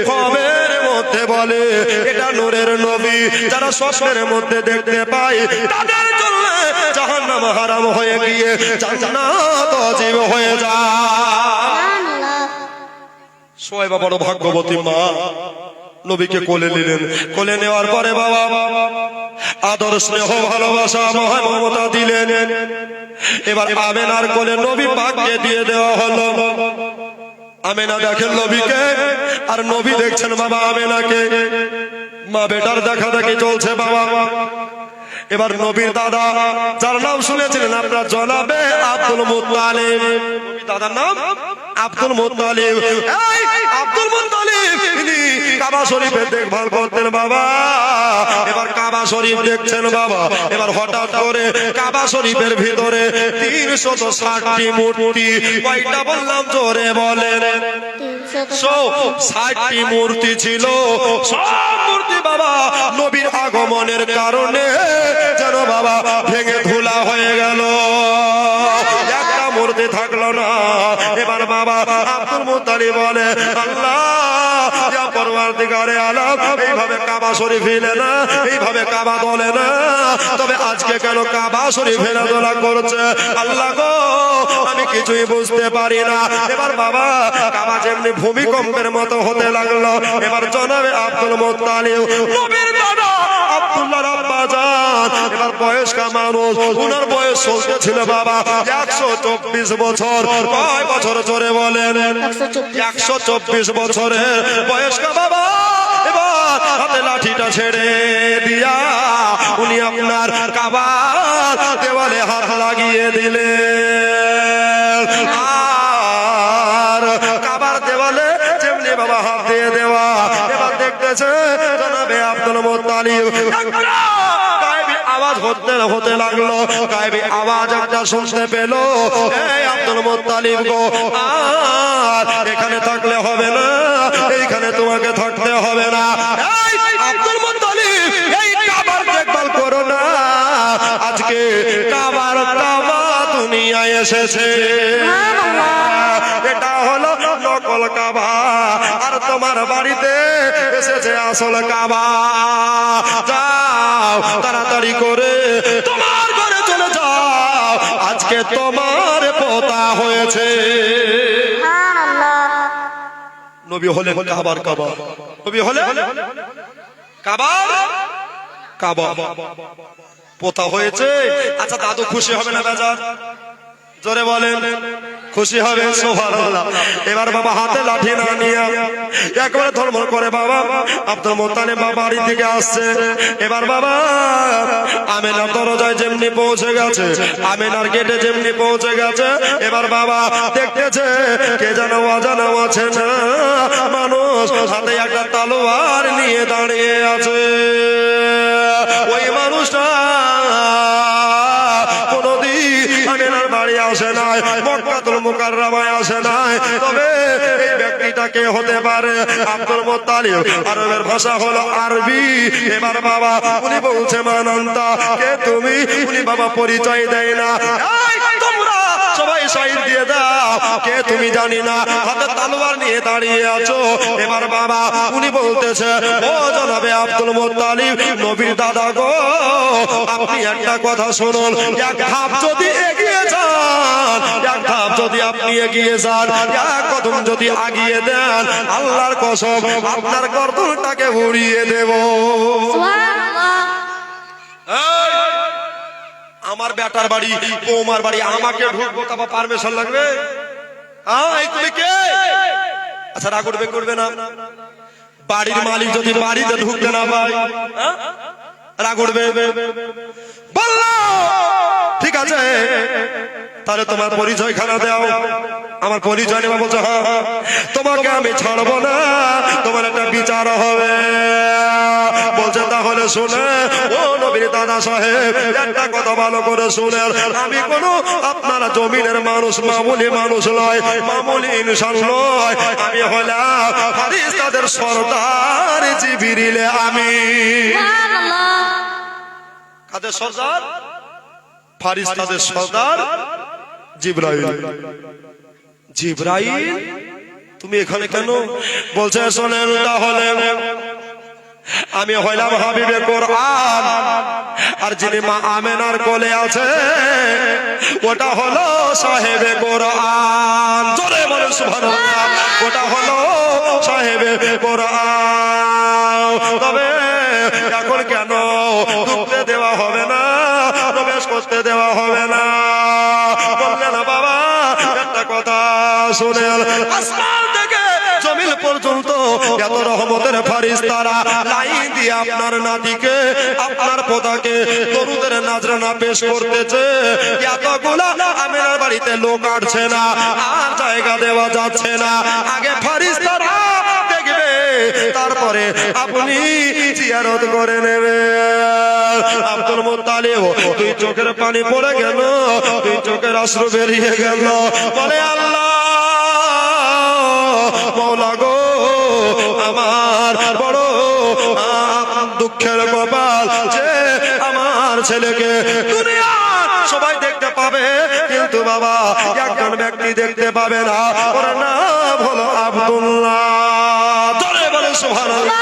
খবের মধ্যে বলে এটা নূরের নবী, যারা স্বপ্নের মধ্যে দেখতে পায় তাদের জন্য জাহান্নাম হারাম হয়ে গিয়ে জান্নাত ওয়াজিব হয়ে যায়। সোয়াইবা বড় ভাগ্যবতী মা, নবীকে কোলে নিলেন। কোলে নেওয়ার পরে বাবা আদর স্নেহ ভালোবাসা মমতা দিলেন। এবার আমেনার কোলে নবী পাককে দিয়ে দেওয়া হলো। আমেনা দেখেন নবীকে, আর নবী দেখছেন বাবা আমেনাকে। মা বেটার দেখা দেখি চলছে বাবা। এবার নবীর দাদা, যার নাম শুনেছিলেন আপনার জনাবে আব্দুল মুত্তালিব, নবীর দাদার নাম আব্দুল মুত্তালিব। এই আব্দুল মুত্তালিব ইনি কাবা শরীফের দেখভাল করতেন বাবা। এবার কাবা শরীফ দেখছেন বাবা। এবার হঠাৎ করে কাবা শরীফের ভিতরে 360টি মূর্তি, কয়টা বললাম জোরে বলেন? 360টি মূর্তি ছিল। সব মূর্তি বাবা নবীর আগমনের কারণে যেন বাবা ভেঙে ধুলা হয়ে গেল, একটা মূর্তি থাকলো না। এবার বাবা আব্দুল মুত্তালিব বলে, আল্লাহ ইয়া পরওয়ারদিগারে আলম, এইভাবে কাবা শরীফ হিলে না, এইভাবে কাবা দলে না, তবে আজকে কেন কাবা শরীফ হেলাদোলা করছে? আল্লাহ গো, আমি কিছুই বুঝতে পারি না। এবার বাবা কাবা যেমনি ভূমিকম্পের মতো হতে লাগলো। এবার জনাবে আব্দুল মুত্তালিব নবীর দাদা আব্দুল্লাহর আব্বা জান, এবার বয়স্কা মানুষ, উনার বয়স চলতেছিল বাবা 124 বছর। কয় বছর জোরে বলেন? 124 বছরের বয়স্কা বাবা। এবার হাতে লাঠিটা ছেড়ে দিয়া উনি আপনার কাবার দেওয়ালে হাত লাগিয়ে দিলেন। আর কাবার দেওয়ালে যেমনি বাবা হাত দিয়ে দেওয়া, এবার দেখতেছে জনাবে আব্দুল মুত্তালিব গায়েবী আওয়াজ হতে লাগলো। গায়েবী আওয়াজ একটা শুনতে পেল। এই আব্দুল মুত্তালিব গো, আর এখানে থাকলে হবে না, এইখানে তোমাকে থাকতে হবে না। এই আব্দুল মুত্তালিব, এই কাবার দেখভাল করো না, আজকে কাবার কাবা দুনিয়ায় এসেছে। এটা হলো নকল কাবা, আর তোমার বাড়িতে এসেছে আসল কাবা। যাও তাড়াতাড়ি করে তোমার ঘরে চলে যাও, আজকে তোমার পোতা হয়েছে। নবী হলেন কাবার কাবা, নবী হলেন কাবার কাবা, পোতা হয়েছে। আচ্ছা দাদু খুশি হবে না বেজার? জোরে বলেন খুশি হবে? সুবহানাল্লাহ। এবার বাবা হাতে লাঠি না নিয়ে একবারে ধর্মর করে বাবা আব্দুল মুত্তালিব বাড়ি থেকে আসছে। এবার বাবা আমিনার দরজায় যেমনি পৌঁছে গেছে, আমিনার গেটে যেমনি পৌঁছে গেছে, এবার বাবা দেখতেছে কে যেন অজানা আছে না মানুষ, হাতে একটা তলোয়ার নিয়ে দাঁড়িয়ে আছে। ওই মানুষটা আমিনার বাড়ি আসে নাই, মক্কাতুল মুকাররমায় আসে নাই, তবে এই ব্যক্তিটা কে হতে পারে? আব্দুল মুত্তালিব, আরবের ভাষা হলো আরবি। এবার বাবা উনি বলছে মান আনতা, কে তুমি? উনি বাবা পরিচয় দেয় না। এই তোমরা সবাই সাইড দিয়ে দাও, কে তুমি জানি না, হাতে তলোয়ার নিয়ে দাঁড়িয়ে আছো। এবার বাবা উনি বলতেছে, ও জনাবে আব্দুল মুত্তালিব, নবীর দাদা গো, আপনি একটা কথা শুনুন, এক ধাপ যদি এগিয়ে যান, এক ধাপ যদি আপনি এগিয়ে যান, এক কদম যদি আগিয়ে দেন, আল্লাহর কসম আপনার গর্দনটাকে উড়িয়ে দেব। আমার বেটার বাড়ি, বৌমার বাড়ি, আমাকে ঢুকবো তারপর পারমিশন লাগবে? তুমি কে? আচ্ছা রাগ করবে না? বাড়ির মালিক যদি বাড়িতে ঢুকতে না পায় রাগ উঠবে? বললো ঠিক আছে, তাহলে তোমার পরিচয় খানা দাও। আমার পরিচয় নেবা বলছো, হ্যাঁ তোমাকে আমি ছাড়বো না, তোমার একটা বিচার হবে। বলছে তাহলে শুনে ও নবীর দাদা সাহেব, একটা কথা ভালো করে শুনেন, আমি কোনো আপনার জমিনের মানুষ, মামুলি মানুষ নয়, মামুলি ইনসান নয়, আমি হলাম ফারিস্তাদের সর্দার জিবরিল আমিন। সুবহানাল্লাহ। কাদের সর্দার? ফারিস্তাদের সর্দার জিবরাইল। জিবরাইল তুমি এখানে কেন? বলছে শোনেন তাহলে, আমি হইলাম হাবিবে কোরআন, আর যিনি মা আমেনার কোলে আছে ওটা হলো সাহেবে কোরআন। জোরে বলেন সুবহানাল্লাহ। ওটা হলো সাহেবে কোরআন। তবে এখন কেন ঢুকতে দেওয়া হবে না, প্রবেশ করতে দেওয়া হবে না? বললেন বাবা একটা কথা শুনেন, আসমান থেকে জমিন পর্যন্ত এত রহমতের ফারিস্তারা লাইন দিয়ে আপনার নাতিকে, আপনার পোতাকে দরুদের নাজরানা পেশ করতেছে। এতগুলা আমেনার বাড়িতে লোক আসছে না, আর জায়গা দেওয়া যাচ্ছে না। আগে ফারিস্তারা দেখবে, তারপরে আপনি জিয়ারত করে নেবে। আব্দুল মুত্তালিব তুই চোখের পানি পড়ে গেল, তুই চোখের অশ্রু বেরিয়ে গেল। বলে আল্লাহ মওলা গো, আমার বড় দুঃখের কপাল যে আমার ছেলেকে দুনিয়া সবাই দেখতে পাবে, কিন্তু বাবা একজন ব্যক্তি দেখতে পাবে না, ওর নাম হলো আব্দুল্লাহ। জোরে বলে সুবহানাল্লাহ।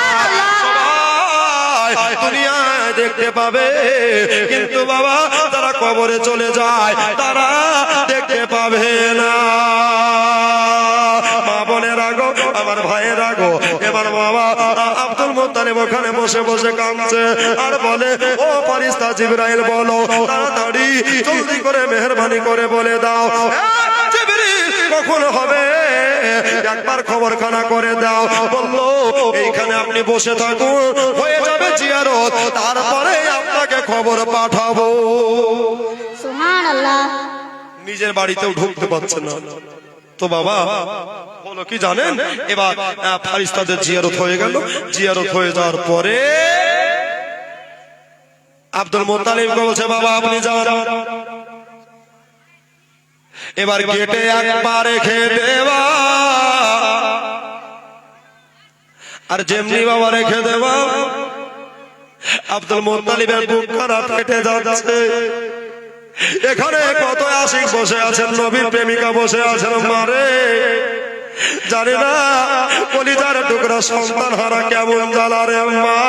সবাই দুনিয়ায় দেখতে পাবে, কিন্তু বাবা তারা কবরে চলে যায়, তারা দেখতে পাবে না। মা বোনের আগো, আমার ভাইয়ের আগো, এবার বাবা আব্দুল মুত্তালিব ওখানে বসে বসে কাঁদছে আর বলে, ও ফারিস্তা জিবরাইল বলো তাড়াতাড়ি জলদি করে মেহেরবানি করে বলে দাও জিবরিল কখন হবে, একবার খবরখানা করে দাও। বললো এইখানে আপনি বসে থাকুন, হয়ে যাবে জিয়ারত, তারপরে আপনাকে খবর পাঠাবো। সুবহানাল্লাহ। নিজের বাড়িতেও ঢুকতে পারছে না। তো বাবা বলো কি জানেন, এবার ফারিস্তাদের জিয়ারত হয়ে গেল। জিয়ারত হয়ে যাওয়ার পরে আব্দুল মুত্তালিব বলছে, বাবা আপনি যান। এবার গেটে একবার রেখে দেওয়া, আর যেমনি বাবা রেখে দেওয়া, আব্দুল মুত্তালিবের বুক খারাপ কেটে যাচ্ছে। এখানে কত আশিক বসে আছেন, নবীর প্রেমিকা বসে আছেন। মারে জানি না কলিজার টুকরা সন্তান হারা কেমন জ্বালা রে মা।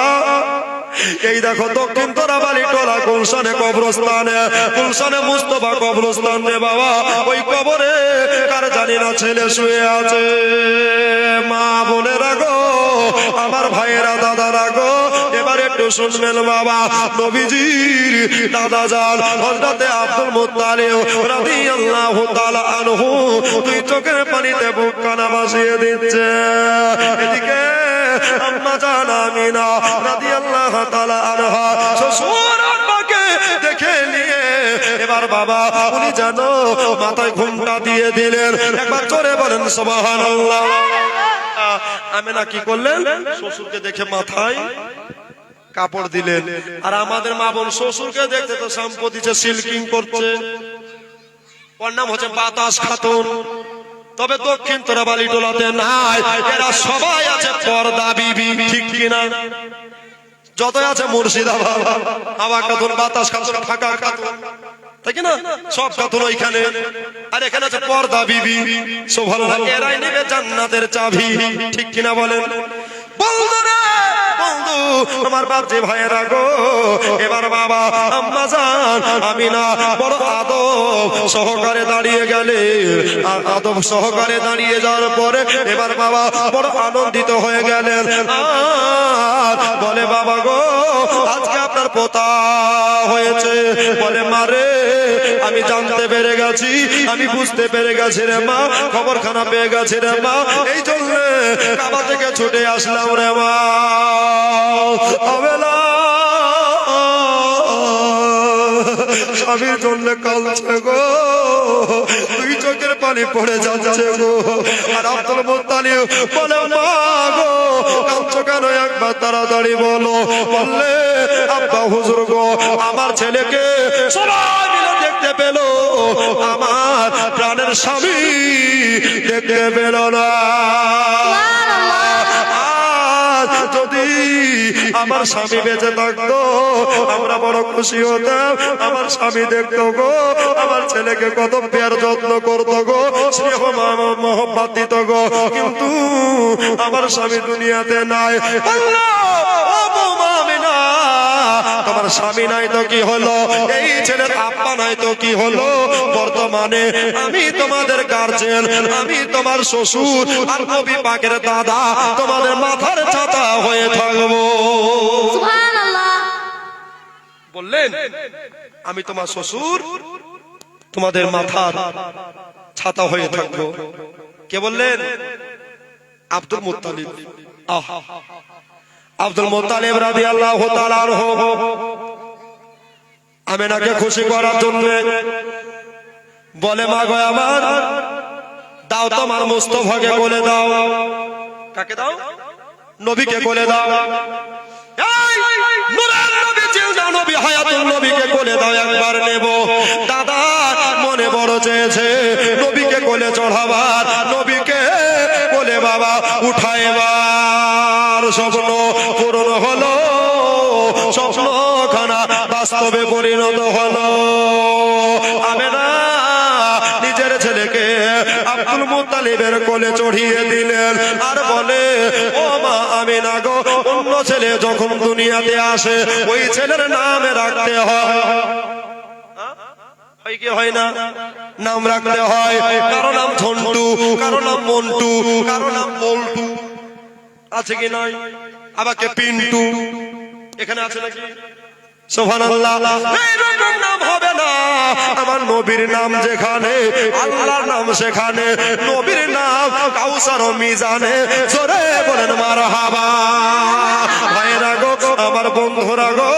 এই দেখো দক্ষিণ তোরাবালি টোলা গুলশানে কবরস্থানে, গুলশানে মুস্তফা কবরস্থান রে বাবা, ওই কবরে কার জানি না ছেলে শুয়ে আছে। মা বোনেরা গো, আমার ভাইয়েরা দাদারা গো, এবার একটু শুনবেন বাবা। নবীজির দাদা জান হযরতে আব্দুল মুত্তালিব রাদিয়াল্লাহু তাআলা আনহু দুই চোখের পানিতে বুক কানা ভাসিয়ে দিচ্ছে। এদিকে আম্মা জান আমিনা রাদিয়াল্লাহু তাআলা আনহা শ্বশুর আব্বাকে দেখে নিয়ে এবার বাবা উনি জানো মাথায় ঘুমটা দিয়ে দিলেন। একবার জোরে বলেন সুবহানাল্লাহ। আমিনা কি করলেন, শ্বশুরকে দেখে মাথায় কাপড় দিলেন। আর আমাদের মা বোন শ্বশুরকে দেখতে তো সম্পত্তিতে সিল্কিং করছে, ওর নাম হচ্ছে বাতাস খাতুন। তবে দক্ষিণ তোরাবালি টোলাতে নাই, এরা সবাই আছে পর্দা বিবি, ঠিক কিনা? যত আছে মুর্শিদাবাদ হাওয়া খাতুন, বাতাস খাতুন, ফাঁকা খাতুন, তাই কিনা? সব খাতুন ওইখানে। আর এখানে আছে পর্দা বিবি। সুবহানাল্লাহ। এরাই নেবে জান্নাতের চাবি, ঠিক কিনা বলেন? বন্ধুরা বন্ধু আমার বাপজি ভাইয়েরা গো, এবার বাবা আম্মা জান আমিনা বড় আদব সহকারে দাঁড়িয়ে গেলে। আর আদব সহকারে দাঁড়িয়ে যাওয়ার পরে এবার বাবা বড় আনন্দিত হয়ে গেলেন। আর বলে, বাবা গো আজকে আপনার পোতা হয়েছে। বলে, মারে আমি জানতে পেরে গেছি, আমি বুঝতে পেরে গেছি রে মা, খবরখানা পেয়ে গেছি রে মা, এই জন্য কাবা থেকে ছুটে আসলাম রে মা। স্বামীর জন্য কাঁদছে গো, দুই চোখের পানি পড়ে যাচ্ছে গো। আর আব্দুল মুত্তালিব বলে মা গো কাঁদছো কেন, একবার তাড়াতাড়ি বলো। বললে আব্বা হুজুর গো আমার ছেলেকে সবাই মিলে দেখতে পেল, আমার প্রাণের স্বামী দেখতে পেল না। যদি আমার স্বামী বেঁচে থাকতো আমরা বড় খুশি হতাম, আমার স্বামী দেখতো গো আমার ছেলেকে কত প্যার যত্ন করতো গো, স্নেহ মোহব্বত দিত গো। কিন্তু আমার স্বামী দুনিয়াতে নাই। আল্লাহ ও বৌমা আমিনা, তোমার স্বামী নাই তো কি হলো, এই ছেলের আব্বা নাই তো কি হলো, বর্তমানে আমি তোমাদের গার্জেন, আমি তোমার শ্বশুর আর নবী পাকের দাদা, তোমাদের মাথার ছাতা হয়ে থাকবো। সুবহানাল্লাহ। বললেন আমি তোমার শ্বশুর, তোমাদের মাথার ছাতা হয়ে থাকবো। কে বললেন? Abdul Muttalib. আব্দুল মুত্তালিব রাদিয়াল্লাহু তাআলা আনহু আমিনাকে খুশি করার জন্য বলে মা গো আমার দাও তোমার মুস্তাফাকে কোলে দাও। কাকে দাও? নবীকে কোলে দাও। এই নূরের নবী জিলদা নবী হায়াতুল নবীকে কোলে দাও, একবার নেব। দাদা মনে বড় চেয়েছে নবীকে কোলে চড়াবার, নবীকে কোলে বাবা উঠাইবার স্বপ্ন পূরণ হলো, স্বপ্নখানা বাস্তবে পরিণত হলো। আমিনা নিজের ছেলেকে আব্দুল মুত্তালিবের কোলে চড়িয়ে দিলেন আর বলে ও মা আমিনা গো, অন্য ছেলে যখন দুনিয়াতে আসে ওই ছেলের নামে রাখতে হয়, হয় কি হয় না? নাম রাখতে হয়, কারো নাম ঝন্টু, কারো নাম মন্টু, কারো নাম বল্টু, আছে কি নয়? আবার কে পিন্টু, এখানে আছে নাকি? সুবহানাল্লাহ। এইরকম নাম হবে না, আমার নবীর নাম যেখানে আল্লাহর নাম সেখানে, নবীর নাম কাউসার ও মিজানে, জোরে বলেন মারহাবা। ভাইরা গো আমার বন্ধুরা গো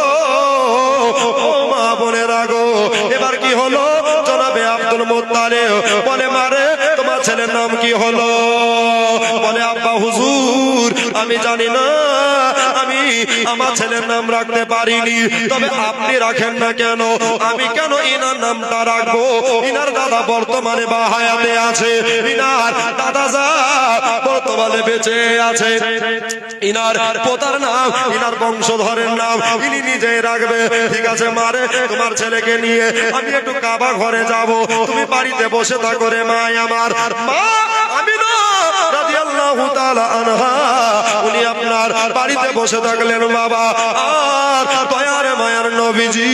ও মা বোনেরা গো, এবার কি হলো? জনাবে আব্দুল মুত্তালিব বলে মারে তোমার ছেলের নাম কি হলো? বলে আব্বা হুজুর আমি জানি না, আমি আমার ছেলের নাম রাখতে পারিনি, তবে আপনি রাখেন না কেন? আমি কেন ইনার নামটা রাখবো? ইনার দাদা বর্তমানে বা হায়াতে আছে, ইনার দাদা যা বর্তমানে বেঁচে আছে, ইনার পোতার নাম, ইনার বংশধরের নাম ইনি নিজেই রাখবে। ঠিক আছে মারে, তোমার ছেলেকে নিয়ে আমি একটু কাবা ঘরে যাব, তুমি বাড়িতে বসে থাকো রে মা আমার। মা আমিনা রাদিয়াল্লাহু তাআলা আনহা উনি আপনার বাড়িতে বসে থাকলেন বাবা। আর দয়ার মায়ার নবীজি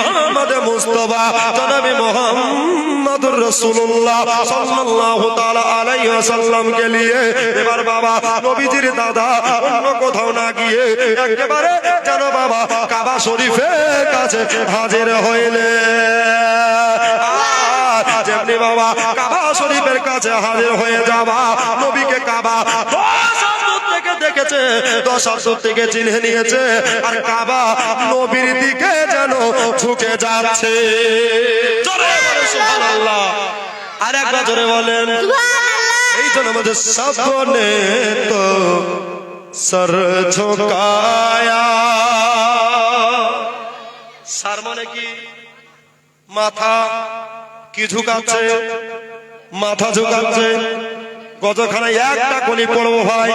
আহমদ মুস্তাফা জনাবে মুহাম্মদুর রাসূলুল্লাহ সাল্লাল্লাহু তাআলা আলাইহি ওয়াসাল্লামকে নিয়ে এবার বাবা নবীজির দাদা অন্য কোথাও না গিয়ে একেবারে যেন বাবা কাবা শরীফের কাছে হাজির হইলেন। যেমনি বাবা কাবা শরীফের কাছে হাজির হয়ে যাবা, নবীকে কাবা 10 হাত দূর থেকে দেখেছে, 10 হাত দূর থেকে চিনে নিয়েছে, আর কাবা নবীর দিকে যেন ঝুঁকে যাচ্ছে। জোরে বলেন সুবহানাল্লাহ। আর একবার জোরে বলেন সুবহানাল্লাহ। এই জন্য আমাদের সাবনে তো সর ঝুঁকায়া। সার মানে কি? মাথা কি ঝুঁকাচ্ছে? মাথা ঝুঁকাচ্ছে। গজখানে একটা কলি পড়বো ভাই,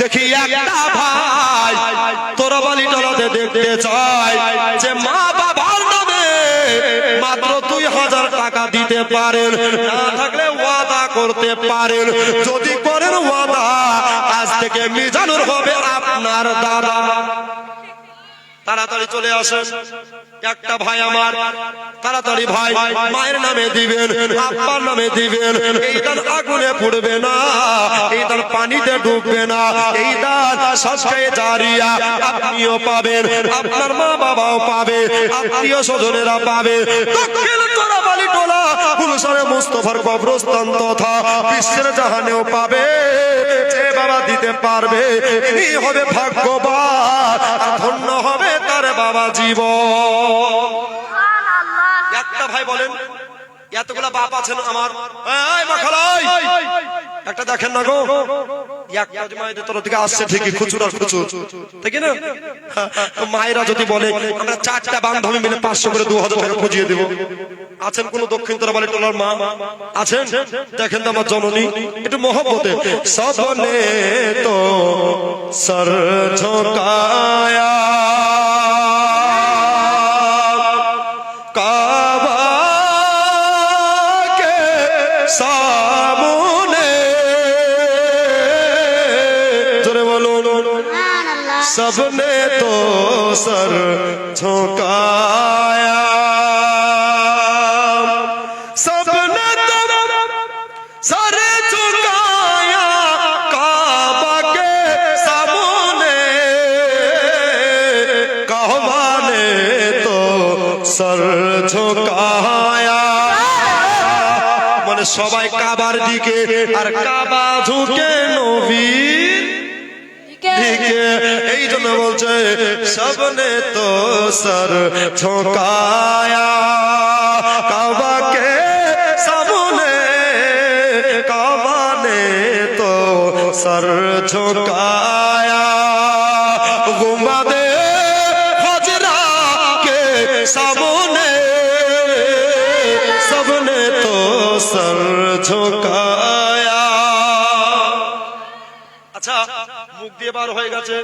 দেখি একটা ভাই তোরা বালি টলাতে দেখতে চাই যে মা বাবার নামে মাত্র 2000 টাকা দিতে পারেন, না থাকলে ওয়াদা করতে পারেন। যদি করেন ওয়াদা আজ থেকে মিজানুর হবে আপনার দাদা। তাড়াতাড়ি চলে আসেন। একটা ভাই আমার তাড়াতাড়ি ভাই মায়ের নামে দিবেন, আব্বার নামে দিবেন। এই দান আগুনে পুড়বে না, এই দান পানিতে ডুববে না, এই দান সদকায়ে জারিয়া আপনিও পাবেন, আপনার মা বাবাও পাবে, আত্মীয় স্বজনেরা পাবে। দক্ষিণ তোরাবালি টোলা গুলশানে মুস্তাফার কবরস্থান তথা বিশ্বের জাহানেও পাবে। যে বাবা দিতে পারবে ইনি হবে ভাগ্যবান, আর ধন্য হবে তার বাবা জীবন। ভাই বলেন এতগুলা বাপ আছেন আমার, এই মাখালাই একটা দেখেন না গো, একটা মায়েদের তরফ থেকে আসছে ঠিকই খুচুর আর খুচুর, ঠিক না? তো মায়েরা যদি বলে আমরা 4টা বান্ধবী মিলে 500 করে 2000 টাকা খুঁজিয়ে দেব, আছেন কোন দক্ষিণ তরফালি টোলার মা আছেন? দেখেন তো আমার জননী একটু মহব্বতে, সবনে তো সর ঝোঁকায়া কাবা के सामने, जोरे बोलो सुभान अल्लाह सबने तो सर झुकाया, सबने तो सर झुकाया काबा के सामने, काबा ने तो सर झुकाया, মানে সবাই কাবার দিকে আর কাবা ঝুঁকে নবীর দিকে, এই জন্য বলছে সবনে তো সর ঝুঁকায়া কাবা কে সামনে, কাবা নে তো সর ঝুঁকায়া গুম্বাদে হজরা কে সামনে, सबने तो सर झुकाया। আচ্ছা মুখ দিয়ে বার হয়ে গেছে,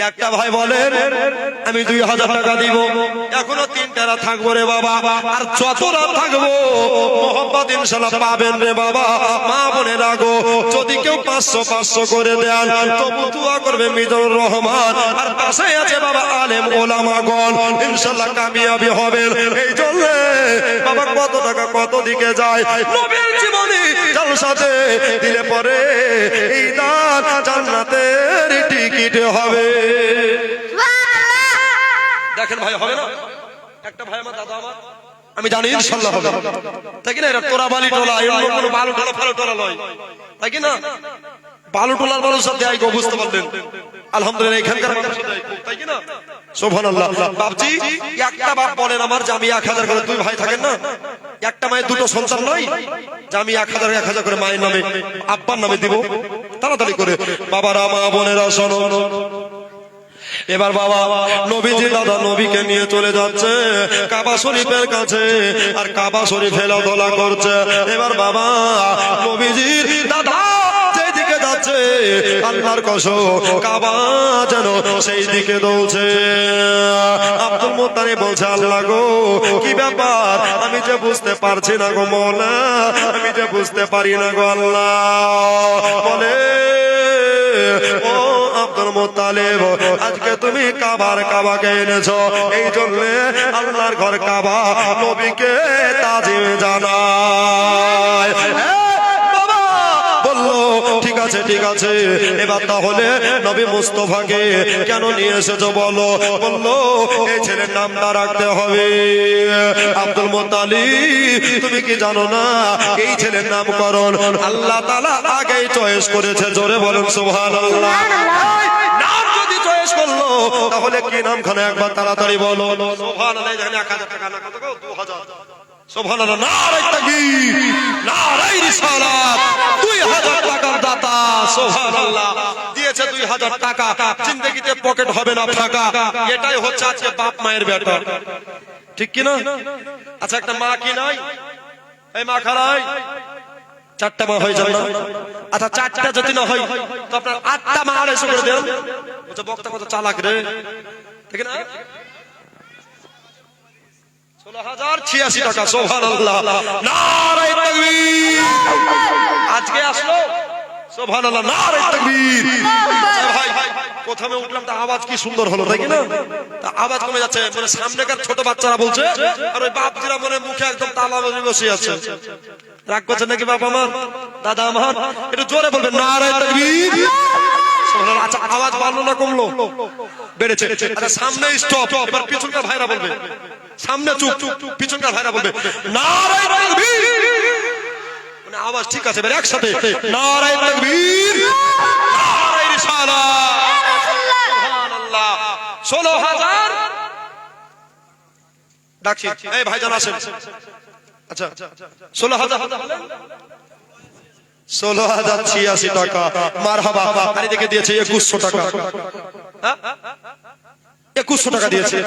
একটা ভাই বলেন আমি 2000 টাকা দিব, এখনো 3টা রাত থাকবো রে বাবা, আর যত রাত থাকবো মোহাম্মদ ইনশাআল্লাহ পাবেন রে বাবা। মা বোনের আগো যদি কেউ 500 করে দেন তবু দোয়া করবে মিজানুর রহমান, আর পাশে আছে বাবা আলেম ওলামাগণ, ইনশাআল্লাহ কামিয়াবি হবেন। এই জন্য বাবা কত টাকা কত দিকে যায় নবীর জীবনী জলসাতে দিলে পরে এই দান জান্নাতের টিকিট হবে। দেখেন ভাই হবে না? একটা ভাই আমার দাদা আমার, আমি জানি ইনশাআল্লাহ হবে, তাই কি না? এরা তোরা বালি টোলা, এমন কোনো বালু টোলা ফালু টোলা নয়, তাই কি না? বালু টোলার মানুষ সাথে আইগো, বুঝতে পারলেন? আলহামদুলিল্লাহ এখানকার মানুষ সাথে আইগো, তাই কি না? সুবহানাল্লাহ। বাপজি একটা বাপ বলেন আমার যে আমি 1000 করে, 2 ভাই থাকেন না, একটা মায়ের 2টো সন্তান নয় যে আমি 1000 করে মায়ের নামে আব্বার নামে দিব, তাড়াতাড়ি করে। বাবারা মা বোনেরা শোনো, এবার বাবা নবীজি দাদা নবীকে নিয়ে চলে যাচ্ছে কাবা শরীফের কাছে, আর কাবা শরীফ হেলাধুলা করছে। এবার বাবা নবীজির দাদা যেদিকে যাচ্ছে আল্লাহর কসম কাবা যেন সেই দিকে দৌড়ছে। আব্দুল মুত্তালিব বলছে আল্লাহ গো কি ব্যাপার, আমি যে বুঝতে পারছি না গো মওলা, আমি যে বুঝতে পারি না গো আল্লাহ। বলে ও আব্দুল মুত্তালিব আজকে তুমি কাবাকে এনেছো, এই জন্য আল্লাহর ঘর কাবা নবীকে তাজিম জানায়। বাবা বললো ঠিক আছে ঠিক আছে, এবার তাহলে নবী মুস্তাফাকে কেন নিয়ে এসেছো বলো? বললো এই ছেলের নামটা রাখতে হবে আব্দুল মুত্তালিব। তুমি কি জানো না এই ছেলের নামকরণ আল্লাহ তাআলা আগেই চয়েস করেছে? জোরে বলুন সুবহানাল্লাহ। নাম যদি চয়েস করলো তাহলে কি নামখানা একবার তাড়াতাড়ি বলো। সুবহানাল্লাহ। এখানে 1000 টাকা না, কত গো? 2000। সুবহানাল্লাহ। নারে তাকবীর, নারে রিসালাত। 2000 টাকার দাতা সুবহানাল্লাহ দিয়েছে 2000 টাকা। জিন্দেগিতে পকেট হবে না ফাঁকা, এটাই হচ্ছে আজকে বাপ মায়ের ব্যাপার, ঠিক কি না? আচ্ছা একটা মা কি নাই? এই মা খারাই 4টা মা হয়ে যাবে না? আচ্ছা 4টা যদি না হয় তো আপনার 8টা মা আর এসে করে দেন। বলছে বক্তা কত চালাক রে, ঠিক না? 16,086 টাকা। সুবহানাল্লাহ। নারে তাকবীর। আজকে আসলো সুবহানাল্লাহ, নারে তাকবীর। ভাই প্রথমে উঠলাম তো আওয়াজ কি সুন্দর হলো, তাই কি না? তা আওয়াজ কমে যাচ্ছে, মানে সামনেকার ছোট বাচ্চারা বলছে আর ওই বাপজিরা মনে মুখে একদম তালা বসে আছে। রাগ করছেন নাকি বাপ আমার, দাদা আমার? একটু জোরে বলবেন নারে তাকবীর। আচ্ছা আওয়াজ বাড়লো না কমলো? বেড়েছে। আচ্ছা সামনে স্টপ, এবার পিছনকার ভাইরা বলবে। সামনে চুপ, পিছনকার ভাইরা বলবে নারে তাকবীর। মানে আওয়াজ ঠিক আছে, এবার একসাথে নারে তাকবীর, নারে রিসালাত। সুবহানাল্লাহ। 16,000 ডাকছি, এই ভাইজান আসেন। আচ্ছা 16,000 16,086 টাকা। মারহাবা। আর এদিকে দিয়েছে 2100 টাকা। 2100 টাকা দিয়েছে।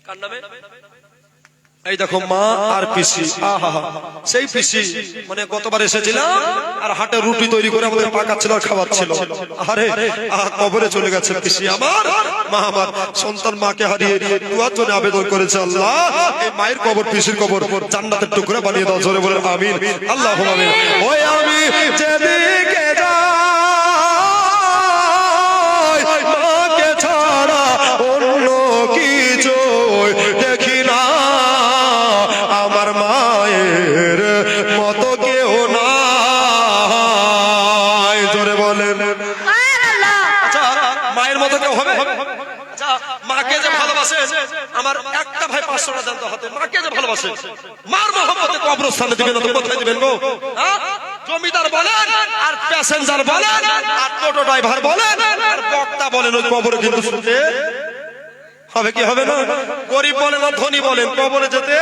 কার নামে? এই দেখো মা আর পিসি। আহা, সেই পিসি মানে গতবার এসেছিলাম আর হাটে রুটি তৈরি করে আমাদের পাকাচ্ছিল আর খাওয়াচ্ছিল। আরে কবরে চলে গেছে পিসি আমার। মা আমার সন্তান মাকে হারিয়ে দুয়ার জন্য আবেদন করেছে, আল্লাহ এই মায়ের কবর পিসির কবর জান্নাতের টুকরা বানিয়ে দাও। জোরে বলেন আমিন। আল্লাহুম্মা আমিন। ওই আমি যেদিকে যাই মাকে ছাড়া অন্য কিছু দেখি না, আমার মায়ের মতো কেউ নাই। জোরে বলেন। আচ্ছা মায়ের মতো কেউ হবে? আচ্ছা মাকে যে ভালোবাসে, আমার একটা ভাই 500 টাকা জানতে হতে, মাকে যে ভালোবাসে মার মহব্বতে কবরস্থানে দিবেন না তো কোথায় দিবেন গো? জমিদার বলেন আর প্যাসেঞ্জার বলেন আর টোটো ড্রাইভার বলেন আর বক্তা বলেন, ওই কবরে কিন্তু শুনতে হবে কি হবে না? গরিব বলেন আর ধনী বলেন, কবরে যেতে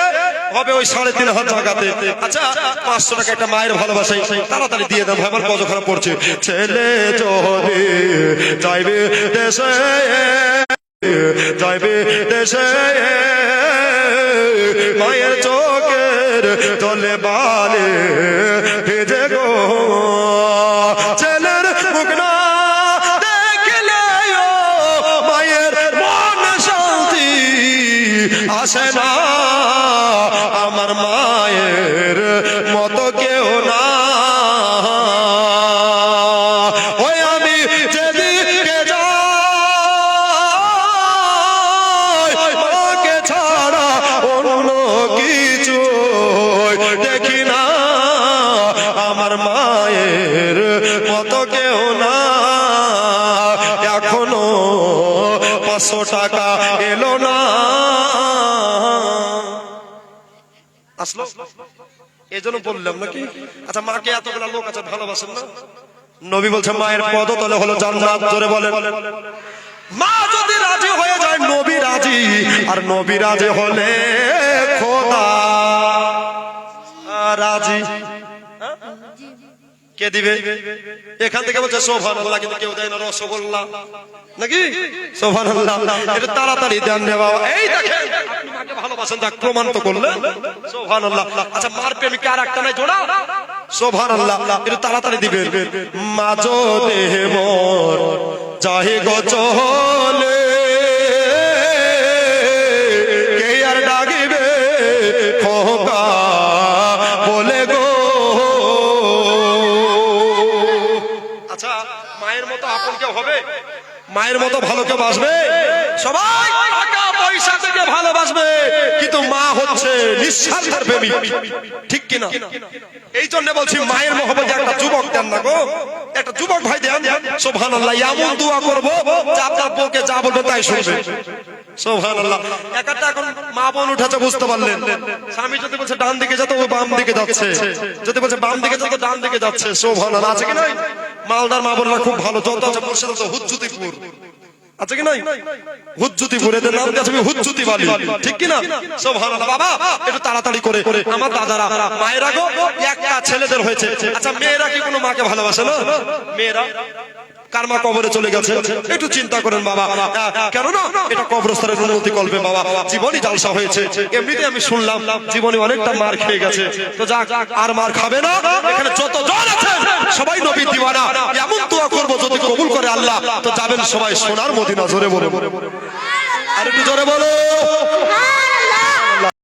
হবে ওই 3.5 টাকাতে। আচ্ছা 500 টাকা একটা মায়ের ভালোবাসা তাড়াতাড়ি দিয়ে দেন ভাই, আমার কত খারাপ পড়ছে। ছেলে যদি যাইবে দেশে, যাইবে দেশে, মায়ের চোখের জলে বালে ভেজে গো, ছেলের মুখ না দেখলে মায়ের মন শান্তি আসে না, আমার মায়ের মতো কেউ না। ওই আমি যেদিকে যাই মাকে ছাড়া অন্য কিছু দেখি না, আমার মায়ের মতো কেউ না। এখনো 500 টাকা এলো না। আসলো এই জন্য বললাম নাকি? আচ্ছা মাকে এতগুলা লোক আছে ভালোবাসেন না? নবী বলছে মায়ের পদতলে হলো জান্নাত। জোরে বলেন। মা যদি রাজি হয়ে যায় নবী রাজি, আর নবী রাজি হলে খোদা রাজি। কে দিবে? এখান থেকে বলছে সুবহানাল্লাহ, কিন্তু কেউ দেয় না রসগোল্লা নাকি? সুবহানাল্লাহ। এটা তাড়াতাড়ি দেন রে বাবা। এই দেখেন আপনি মাকে ভালোবাসেন, দেখ প্রমাণ তো করলেন। সুবহানাল্লাহ। আচ্ছা মার প্রেমিক আর একটা নাই জোড়া? সুবহানাল্লাহ। এটা তাড়াতাড়ি দিবেন। মা যদি মোর চাহে গো চলে, কে আর ডাকিবে খোকা বলে গো। আচ্ছা মায়ের মতো আপন কেউ হবে? মায়ের মতো ভালো কেউ বাসবে? সবাই টাকা পয়সা থেকে ভালোবাসবে, কিন্তু মা হচ্ছে নিঃস্বার্থের প্রেমিক, ঠিক কিনা? এই জন্য বলছি মায়ের মহব্বতে একটা যুবক দেন না গো, একটা যুবক ভাই দেন। সুবহানাল্লাহ। এমন দোয়া করবো যে আপনার বউকে যা বলবে তাই শুনবে। সুবহানাল্লাহ। একটা এখন মা বোন উঠেছে, বুঝতে পারলেন? স্বামী যদি বলছে ডান দিকে যেতে ও বাম দিকে যাচ্ছে, যদি বলছে বাম দিকে যেতে ডান দিকে যাচ্ছে। সুবহানাল্লাহ। আছে কি নাই? মালদার মা বোনরা খুব ভালো, যত আছে মুর্শিদাবাদ তো হুজ্জুতিপুর আছে কি নাই? হুজ্জুতিপুর, এদের নাম আছে হুজ্জুতি বালি, ঠিক কি না? সুবহানাল্লাহ। বাবা একটু তাড়াতাড়ি করে আমার দাদারা মায়েরা গো একটা ছেলেদের হয়েছে। আচ্ছা মেয়েরা কি কোনো মাকে ভালোবাসে না? মেয়েরা কার মা কবরে চলে গেছে একটু চিন্তা করেন বাবা, কেন না এটা কবরস্থানের উন্নতি করবে বাবা। জীবনই জালসা হয়েছে, এমনিতে আমি শুনলাম জীবনে অনেকটা মার খেয়ে গেছে, তো যাক আর মার খাবে না। এখানে যত জন আছে সবাই নবী দিওয়ানা, এমন দোয়া করবো যদি কবুল করে আল্লাহ, তো যাবেন সবাই সোনার মদিনা। জোরে বলে আর একটু জোরে বলো।